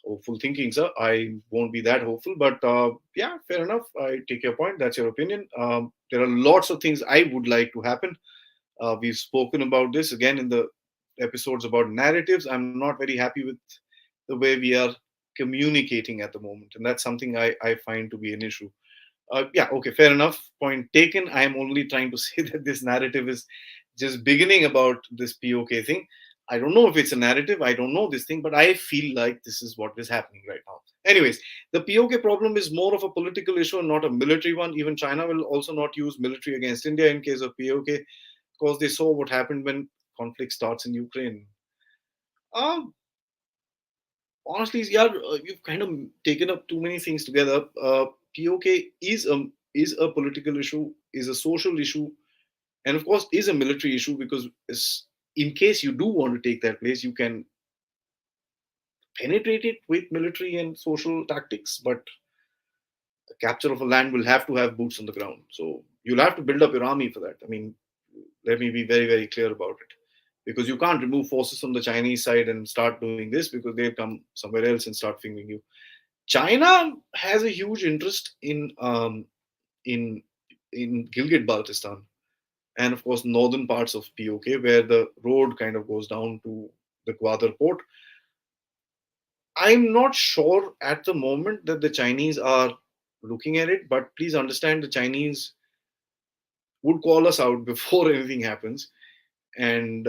Hopeful thinking, sir. I won't be that hopeful, but yeah, fair enough. I take your point. That's your opinion. There are lots of things I would like to happen. We've spoken about this again in the episodes about narratives. I'm not very happy with the way we are communicating at the moment, and that's something I find to be an issue. Yeah, okay, fair enough. Point taken. I am only trying to say that this narrative is just beginning about this POK thing. I don't know if it's a narrative. I don't know this thing, but I feel like this is what is happening right now. Anyways, the POK problem is more of a political issue and not a military one. Even China will also not use military against India in case of POK because they saw what happened when conflict starts in Ukraine. Um, Honestly, yeah, you've kind of taken up too many things together. POK is a political issue, is a social issue, and of course is a military issue because in case you do want to take that place, you can penetrate it with military and social tactics. But the capture of a land will have to have boots on the ground. So you'll have to build up your army for that. I mean, let me be very, very clear about it. Because you can't remove forces from the Chinese side and start doing this because they'll come somewhere else and start fingering you. China has a huge interest in in Gilgit Baltistan and of course northern parts of POK where the road kind of goes down to the Gwadar port. I'm not sure at the moment that the Chinese are looking at it, but please understand the Chinese would call us out before anything happens. And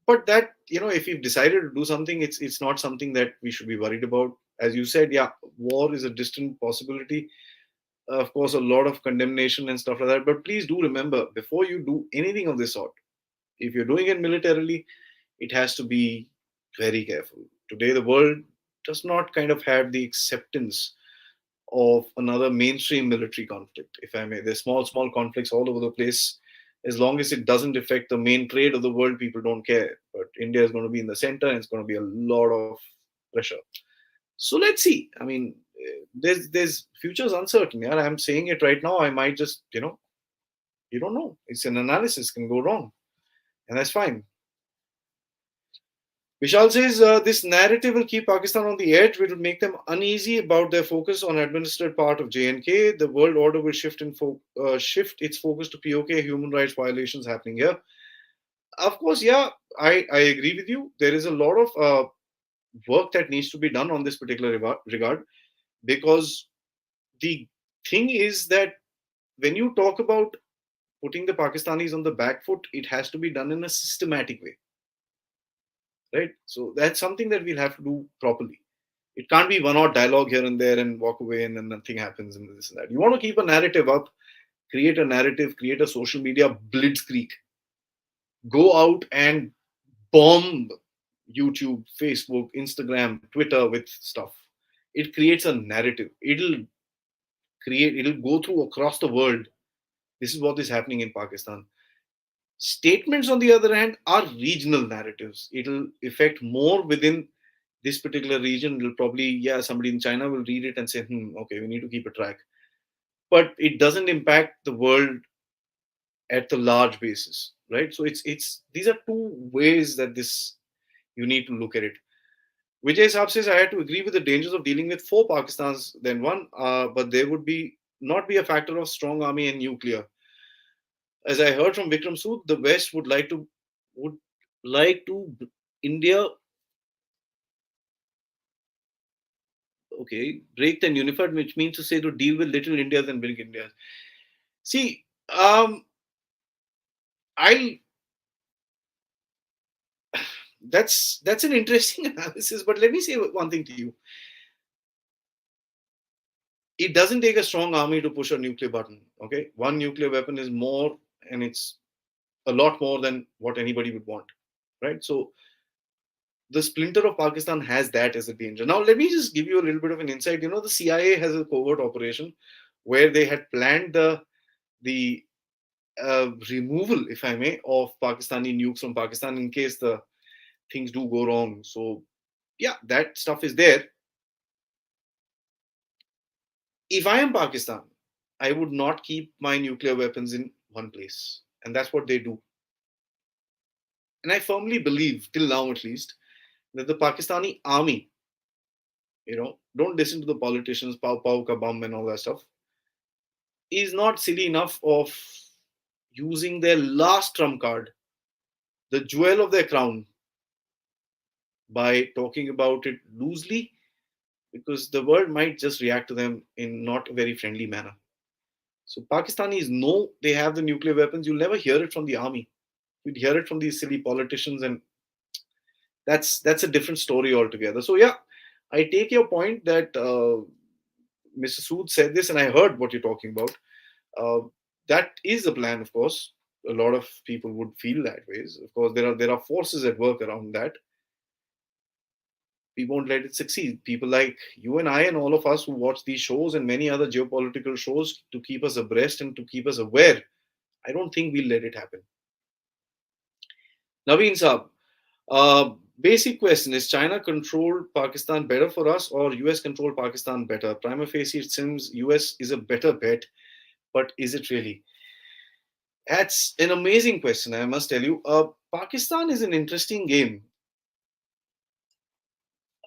but that if we've decided to do something, it's not something that we should be worried about. As you said, yeah, war is a distant possibility. Of course, a lot of condemnation and stuff like that. But please do remember, before you do anything of this sort, if you're doing it militarily, it has to be very careful. Today, the world does not kind of have the acceptance of another mainstream military conflict, if I may. There's small conflicts all over the place. As long as it doesn't affect the main trade of the world, people don't care. But India is going to be in the center and it's going to be a lot of pressure. So let's see. I mean, there's future's uncertain. Yeah, I'm saying it right now. I might just, you don't know. It's an analysis can go wrong, and that's fine. Vishal says this narrative will keep Pakistan on the edge, which will make them uneasy about their focus on administered part of J&K. The world order will shift its focus to POK, human rights violations happening here. Of course, yeah, I agree with you. There is a lot of work that needs to be done on this particular regard because the thing is that when you talk about putting the Pakistanis on the back foot, it has to be done in a systematic way, right? So that's something that we'll have to do properly. It can't be one odd dialogue here and there and walk away and then nothing happens and this and that. You want to keep a narrative up, create a narrative, create a social media blitzkrieg, go out and bomb YouTube, Facebook, Instagram, Twitter with stuff. It creates a narrative. It'll go through across the world. This is what is happening in Pakistan. Statements, on the other hand, are regional narratives. It'll affect more within this particular region. It'll probably, yeah, somebody in China will read it and say, okay, we need to keep a track. But it doesn't impact the world at the large basis, right? So it's these are two ways that this you need to look at it. Vijay Saab says, I had to agree with the dangers of dealing with four Pakistans than one, but there would be not be a factor of strong army and nuclear. As I heard from Vikram Sood, the West would like to India, okay, break then unified, which means to say to deal with little Indias and big Indias. See, I'll that's an interesting analysis, but let me say one thing to you. It doesn't take a strong army to push a nuclear button. Okay, one nuclear weapon is more and it's a lot more than what anybody would want, right? So the splinter of Pakistan has that as a danger. Now, let me just give you a little bit of an insight. You know, the CIA has a covert operation where they had planned the removal, if I may, of Pakistani nukes from Pakistan in case the things do go wrong. So, yeah, that stuff is there. If I am Pakistan, I would not keep my nuclear weapons in one place, and that's what they do. And I firmly believe, till now at least, that the Pakistani army, don't listen to the politicians, pow pow kabam and all that stuff, is not silly enough of using their last trump card, the jewel of their crown, by talking about it loosely, because the world might just react to them in not a very friendly manner. So Pakistanis know they have the nuclear weapons. You'll never hear it from the army. You'd hear it from these silly politicians, and that's a different story altogether. So yeah, I take your point that Mr. Sood said this, and I heard what you're talking about. That is the plan, of course. A lot of people would feel that ways. Of course, there are forces at work around that. We won't let it succeed. People like you and I and all of us who watch these shows and many other geopolitical shows to keep us abreast and to keep us aware, I don't think we'll let it happen. Naveen Saab, basic question: is China controlled Pakistan better for us, or US controlled Pakistan better? Prima facie, it seems US is a better bet, but is it really? That's an amazing question, I must tell you. Pakistan is an interesting game.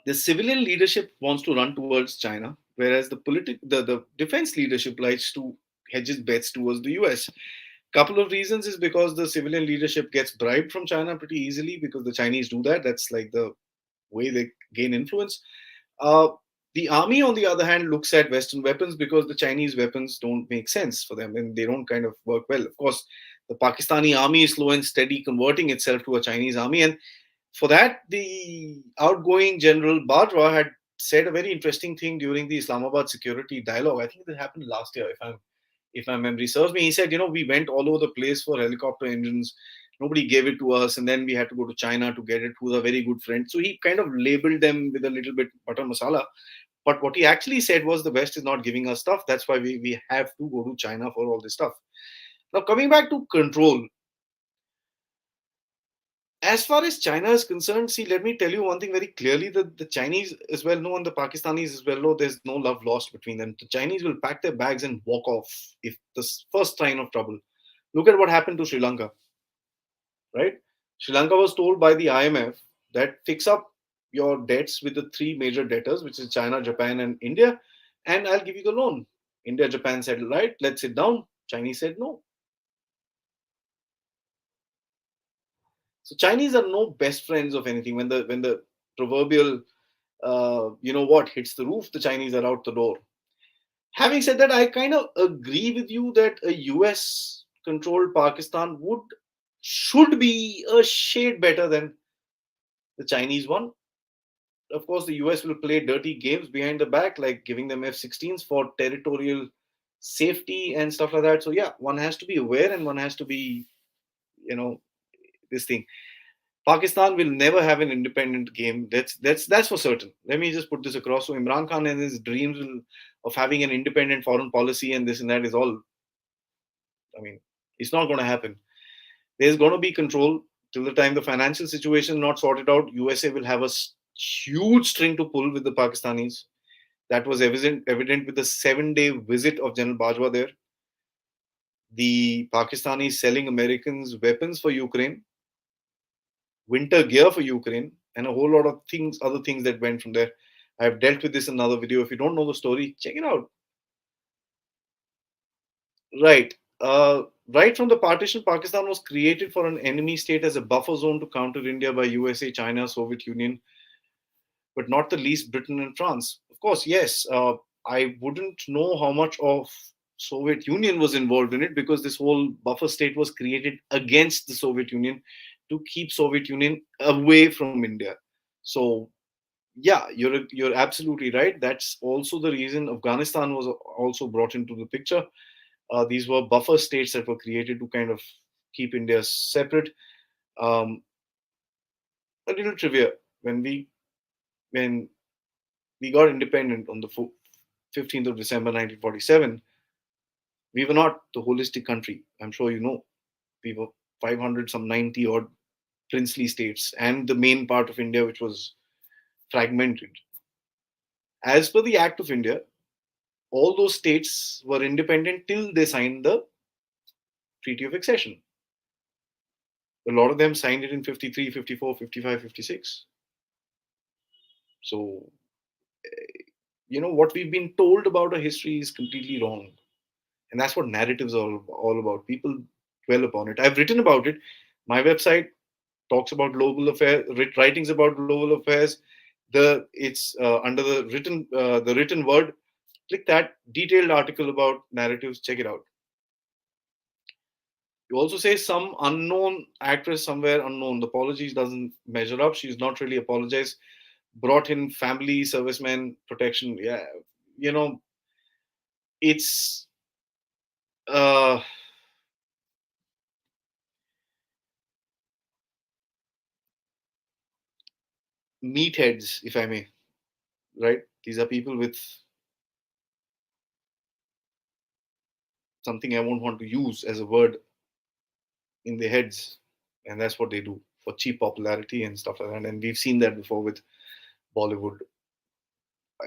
The civilian leadership wants to run towards China, whereas the defense leadership likes to hedge its bets towards the US. Couple of reasons is because the civilian leadership gets bribed from China pretty easily because the Chinese do that. That's like the way they gain influence. Uh, the army, on the other hand, looks at Western weapons because the Chinese weapons don't make sense for them and they don't kind of work well. Of course, the Pakistani army is slow and steady converting itself to a Chinese army, and for that, the outgoing General Bajwa had said a very interesting thing during the Islamabad security dialogue. I think that happened last year, if my memory serves me. He said, we went all over the place for helicopter engines. Nobody gave it to us, and then we had to go to China to get it. Who's a very good friend. So he kind of labeled them with a little bit butter masala. But what he actually said was the West is not giving us stuff. That's why we have to go to China for all this stuff. Now, coming back to control, as far as China is concerned, see, let me tell you one thing very clearly, that the Chinese as well know and the Pakistanis as well know there's no love lost between them. The Chinese will pack their bags and walk off if the first sign of trouble. Look at what happened to Sri Lanka, right? Sri Lanka was told by the IMF that fix up your debts with the three major debtors, which is China, Japan, and India, and I'll give you the loan. India, Japan said, right, let's sit down. Chinese said no. So Chinese are no best friends of anything. When the proverbial what hits the roof, the Chinese are out the door. Having said that, I kind of agree with you that a US controlled Pakistan should be a shade better than the Chinese one. Of course, the US will play dirty games behind the back, like giving them F-16s for territorial safety and stuff like that. So yeah, one has to be aware and one has to be, you know, this thing. Pakistan will never have an independent game. That's for certain. Let me just put this across. So Imran Khan and his dreams of having an independent foreign policy and this and that is all. I mean, it's not going to happen. There's going to be control till the time the financial situation is not sorted out. USA will have a huge string to pull with the Pakistanis. That was evident with the 7-day visit of General Bajwa there. The Pakistanis selling Americans weapons for Ukraine, winter gear for Ukraine, and a whole lot of things, other things that went from there. I've dealt with this in another video. If you don't know the story, check it out. Right. Right from the partition, Pakistan was created for an enemy state as a buffer zone to counter India by USA, China, Soviet Union, but not the least Britain and France. Of course, yes, I wouldn't know how much of Soviet Union was involved in it because this whole buffer state was created against the Soviet Union to keep Soviet Union away from India. So yeah, you're absolutely right. That's also the reason Afghanistan was also brought into the picture. These were buffer states that were created to kind of keep India separate. Um, a little trivia: when we got independent on the 15th of December 1947, we were not the holistic country. I'm sure you know. We were 500, some 90 odd princely states, and the main part of India, which was fragmented. As per the Act of India, all those states were independent till they signed the Treaty of Accession. A lot of them signed it in 53, 54, 55, 56. So, what we've been told about our history is completely wrong. And that's what narratives are all about. People dwell upon it. I've written about it. My website talks about global affairs, writings about global affairs. It's under the written word. Click that detailed article about narratives. Check it out. You also say some unknown actress somewhere unknown. The apologies doesn't measure up. She's not really apologized. Brought in family servicemen protection. Yeah, you know it's uh, meatheads, if I may. Right? These are people with something I won't want to use as a word in their heads, and that's what they do for cheap popularity and stuff like that. And we've seen that before with Bollywood.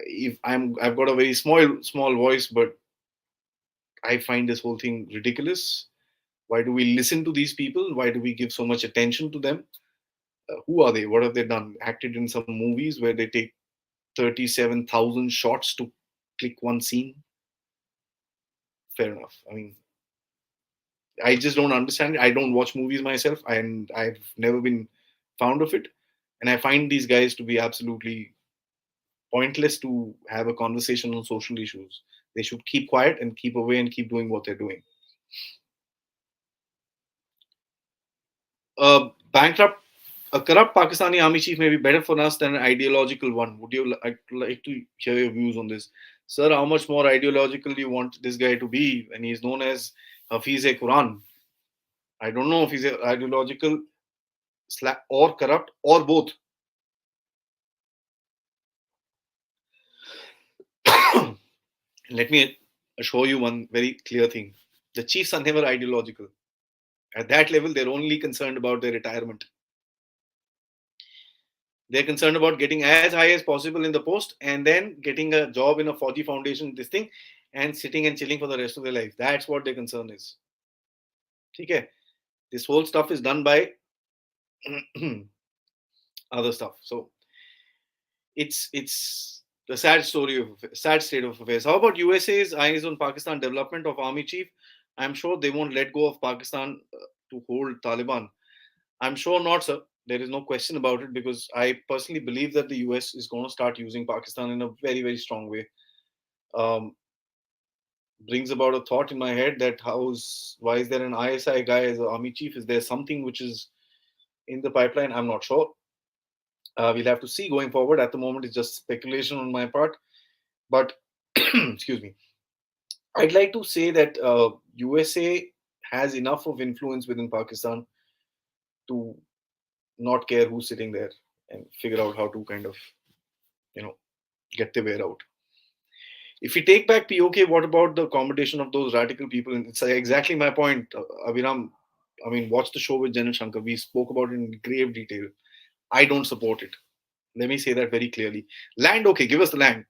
If I've got a very small voice, but I find this whole thing ridiculous. Why do we listen to these people? Why do we give so much attention to them? Who are they? What have they done? Acted in some movies where they take 37,000 shots to click one scene? Fair enough. I mean, I just don't understand it. I don't watch movies myself, and I've never been fond of it. And I find these guys to be absolutely pointless to have a conversation on social issues. They should keep quiet and keep away and keep doing what they're doing. Bankrupt, a corrupt Pakistani army chief may be better for us than an ideological one. Would you like to hear your views on this, sir? How much more ideological do you want this guy to be when he's known as Hafiz-e Quran? I don't know if he's ideological or corrupt or both. Let me show you one very clear thing. The chiefs are never ideological. At that level, they're only concerned about their retirement. They're concerned about getting as high as possible in the post and then getting a job in a Fauji Foundation, this thing, and sitting and chilling for the rest of their life. That's what their concern is. Okay? This whole stuff is done by other stuff. So it's the sad state of affairs. How about USA's eyes on Pakistan development of army chief? I'm sure they won't let go of Pakistan to hold Taliban. I'm sure not, sir. There is no question about it because I personally believe that the US is going to start using Pakistan in a very, very strong way. Um, Brings about a thought in my head that why is there an ISI guy as an army chief? Is there something which is in the pipeline? I'm not sure. We'll have to see going forward. At the moment, it's just speculation on my part. But excuse me, I'd like to say that USA has enough of influence within Pakistan to not care who's sitting there and figure out how to kind of you know get their way out. If we take back POK, what about the accommodation of those radical people? And it's exactly my point, Abhiram. I mean, watch the show with Janet Shankar. We spoke about it in grave detail. I don't support it. Let me say that very clearly. Land, okay, give us the land.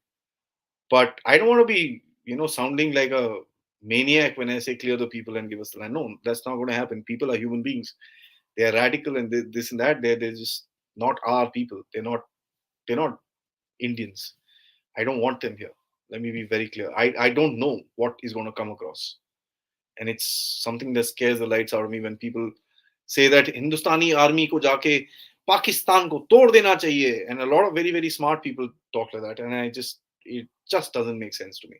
But I don't want to be, sounding like a maniac when I say clear the people and give us the land. No, that's not going to happen. People are human beings. They are radical and this and that. They're just not our people. They're not Indians. I don't want them here. Let me be very clear. I don't know what is going to come across. And it's something that scares the lights out of me when people say that Hindustani army ko jaake Pakistan ko tod dena chahiye. And a lot of very, very smart people talk like that. And it just doesn't make sense to me.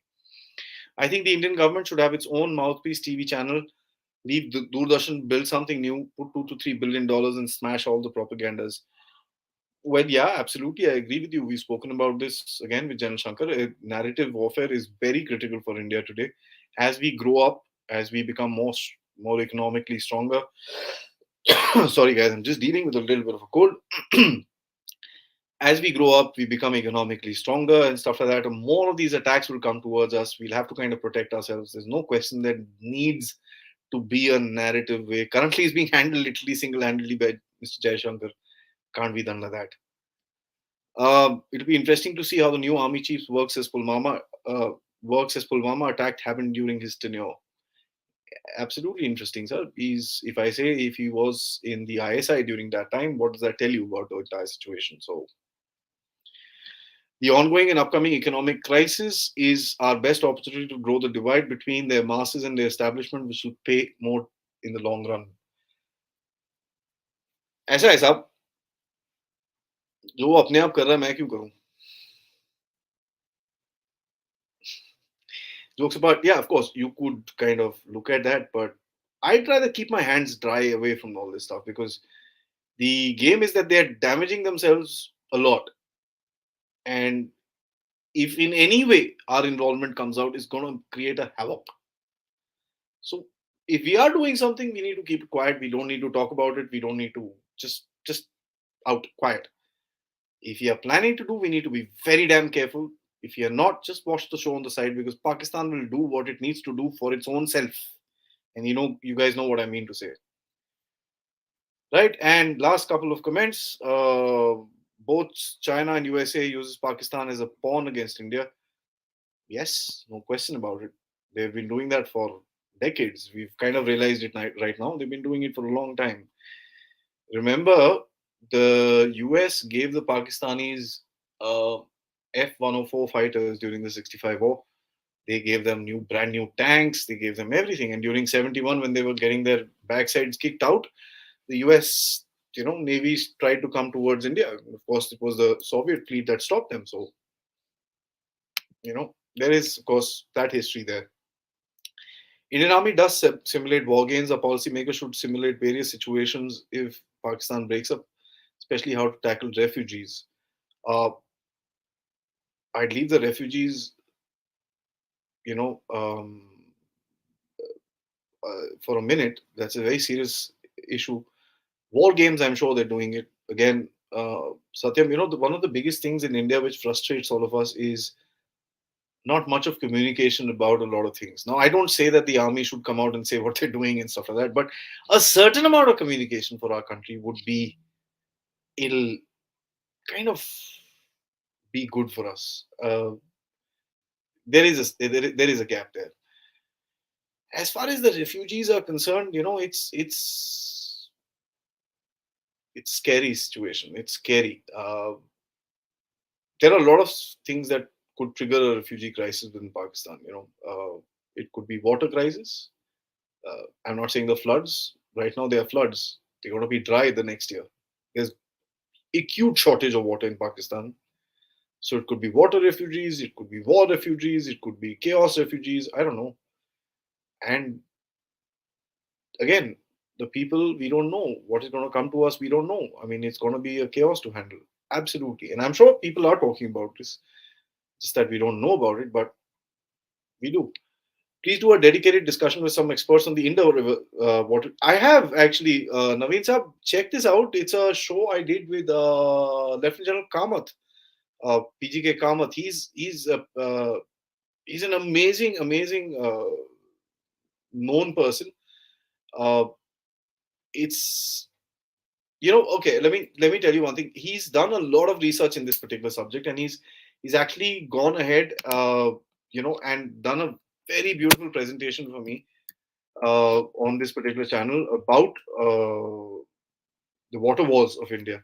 I think the Indian government should have its own mouthpiece TV channel, leave the Doordarshan, build something new, put $2 to $3 billion and smash all the propagandas. Well, yeah, absolutely. I agree with you. We've spoken about this again with General Shankar. Narrative warfare is very critical for India today. As we grow up as we become more economically stronger. Sorry, guys, I'm just dealing with a little bit of a cold. As we grow up, we become economically stronger and stuff like that. And more of these attacks will come towards us. We'll have to kind of protect ourselves. There's no question that needs to be a narrative way. Currently, it's being handled literally single handedly by Mr. Jaishankar. Can't be done like that. It'll be interesting to see how the new army chief works as Pulwama attack happened during his tenure. Absolutely interesting, sir. If I say if he was in the ISI during that time, what does that tell you about the entire situation? So the ongoing and upcoming economic crisis is our best opportunity to grow the divide between their masses and their establishment, which will pay more in the long run. ऐसा है साहब, जो वो अपने आप कर रहा है मैं क्यों करूं? Jokes apart, yeah, of course, you could kind of look at that, but I'd rather keep my hands dry away from all this stuff because the game is that they're damaging themselves a lot. And if in any way our involvement comes out, it's going to create a havoc. So if we are doing something, we need to keep it quiet. We don't need to talk about it. We don't need to just out quiet. If you are planning to do, we need to be very damn careful. If you are not, just watch the show on the side because Pakistan will do what it needs to do for its own self. And you guys know what I mean to say, right? And last couple of comments. Both China and USA uses Pakistan as a pawn against India. Yes, no question about it. They've been doing that for decades. We've kind of realized it right now. They've been doing it for a long time. Remember, the US gave the Pakistanis F-104 fighters during the 65 war. They gave them brand new tanks. They gave them everything. And during 71, when they were getting their backsides kicked out, the US, navies tried to come towards India. Of course, it was the Soviet fleet that stopped them. So, there is, of course, that history there. Indian Army does simulate war games. A policymaker should simulate various situations if Pakistan breaks up, especially how to tackle refugees. Uh, I'd leave the refugees, you know, um, for a minute. That's a very serious issue. War games, I'm sure they're doing it. Again, Satyam, one of the biggest things in India which frustrates all of us is not much of communication about a lot of things. Now, I don't say that the army should come out and say what they're doing and stuff like that, but a certain amount of communication for our country it'll kind of be good for us. There is a gap there. As far as the refugees are concerned, it's scary situation. It's scary. There are a lot of things that could trigger a refugee crisis within Pakistan. It could be water crisis. I'm not saying the floods. Right now, there are floods. They're going to be dry the next year. There's acute shortage of water in Pakistan. So it could be water refugees, it could be war refugees, it could be chaos refugees. I don't know. And again, the people, we don't know what is going to come to us. We don't know. I mean, it's going to be a chaos to handle. Absolutely. And I'm sure people are talking about this, just that we don't know about it, but we do. Please do a dedicated discussion with some experts on the Indo River water. I have actually, Naveen Saab, check this out. It's a show I did with Lieutenant General Kamath, PGK Kamath. He's an amazing known person. Uh, it's okay. Let me tell you one thing. He's done a lot of research in this particular subject, and he's actually gone ahead, and done a very beautiful presentation for me on this particular channel about the water wars of India.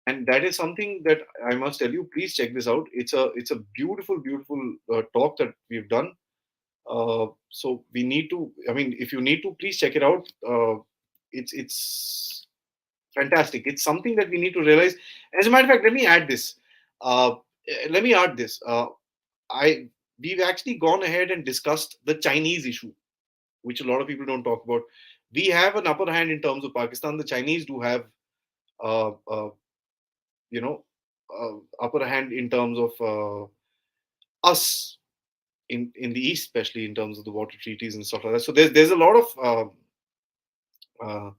And that is something that I must tell you. Please check this out. It's a beautiful talk that we've done. So we need to. I mean, if you need to, please check it out. It's fantastic. It's something that we need to realize. As a matter of fact, let me add this. Uh, Let me add this. I We've actually gone ahead and discussed the Chinese issue, which a lot of people don't talk about. We have an upper hand in terms of Pakistan. The Chinese do have, uh, uh, you know, upper hand in terms of us in the east, especially in terms of the water treaties and stuff like that. So there's a lot of uh,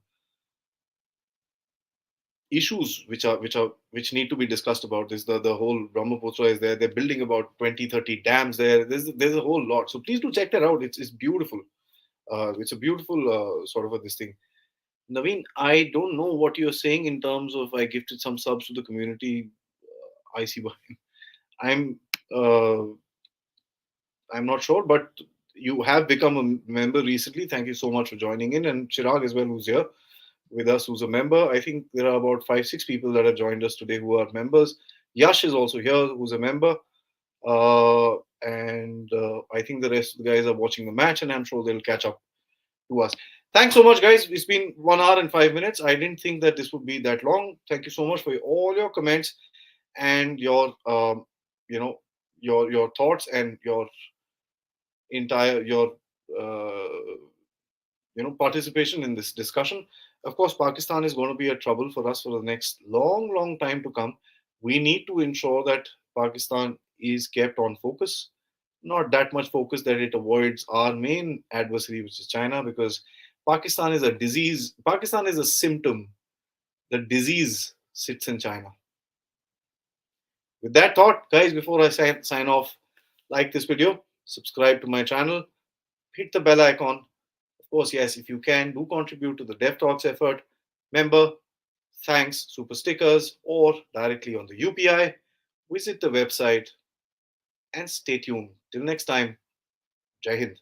issues which need to be discussed about this. The whole Brahmaputra is there. They're building about 20, 30 dams there. There's a whole lot. So please do check that out. It's beautiful. It's a beautiful sort of a this thing. Naveen, I don't know what you're saying in terms of I gifted some subs to the community. I see. I'm uh, I'm not sure, but you have become a member recently. Thank you so much for joining in, and Chirag as well, who's here with us, who's a member. I think there are about 5, 6 people that have joined us today who are members. Yash is also here, who's a member. And I think the rest of the guys are watching the match, and I'm sure they'll catch up to us. Thanks so much, guys. It's been 1 hour and 5 minutes. I didn't think that this would be that long. Thank you so much for all your comments and your, you know, your thoughts and your entire your uh, participation in this discussion. Of course, Pakistan is going to be a trouble for us for the next long time to come. We need to ensure that Pakistan is kept on focus, not that much focus that it avoids our main adversary, which is China, because Pakistan is a disease. Pakistan is a symptom. The disease sits in China. With that thought, guys, before I sign off, like this video, subscribe to my channel, hit the bell icon. Of course, yes, if you can, do contribute to the Dev Talks effort. Member, thanks, super stickers, or directly on the UPI. Visit the website and stay tuned. Till next time, Jai Hind.